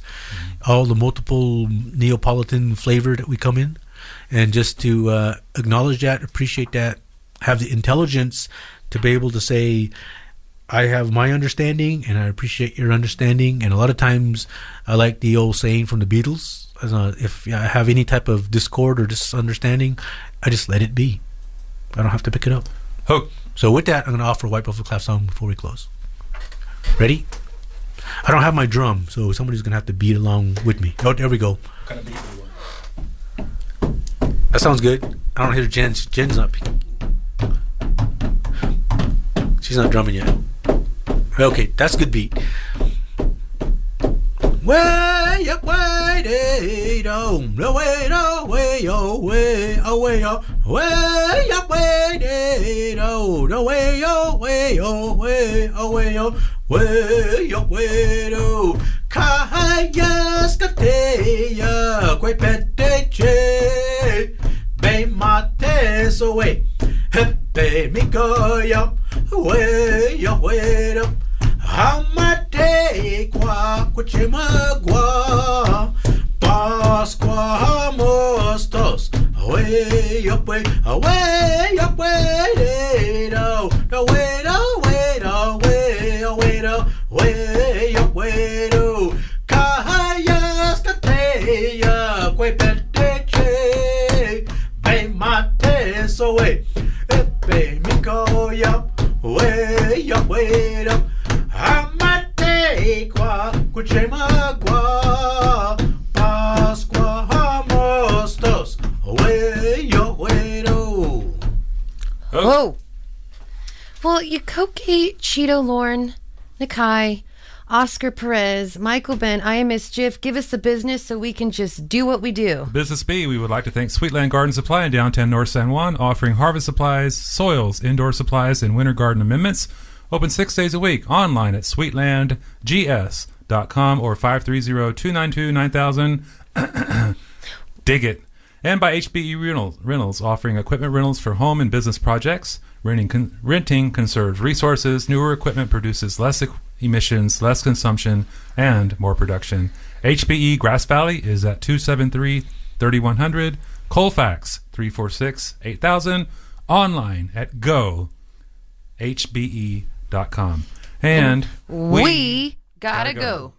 all the multiple Neapolitan flavor that we come in, and just to acknowledge that, appreciate that, have the intelligence to be able to say, I have my understanding and I appreciate your understanding. And a lot of times I like the old saying from the Beatles, if I have any type of discord or misunderstanding, I just let it be. I don't have to pick it up. Oh. So with that, I'm going to offer a White Buffalo Calf song before we close. Ready? I don't have my drum, so somebody's going to have to beat along with me. Oh, there we go. What kind of beat do you want? That sounds good. I don't hear Jen's. Jen's not picking. She's not drumming yet. Okay, that's a good beat. Way up, way do, no way, no way, oh way, oh way, oh way up, way do, no way, oh way, oh way, oh way, oh way up, way do. Kaya skateya, quay pete che, be mate so way, hepe mi go up, way up, way up. Hamate kwa kuchimagua Pascua mostos Away up way away up way do away away away way up way do Kahayas kateya kwe peteche Bay mate so way Bay miko yap way up Amate qua cuchemagua Pascua mostos away yo wedo. Whoa. Well, Yukoki, Cheeto Lorne, Nakai, Oscar Perez, Michael Ben, I Am Mischief, give us the business so we can just do what we do. Business B, we would like to thank Sweetland Garden Supply in downtown North San Juan, offering harvest supplies, soils, indoor supplies, and winter garden amendments. Open 6 days a week, online at sweetlandgs.com or 530-292-9000. Dig it. And by HBE Rentals, offering equipment rentals for home and business projects. Renting conserves resources. Newer equipment produces less emissions, less consumption, and more production. HBE Grass Valley is at 273-3100. Colfax 346-8000. Online at GoHBE.com. And we gotta go.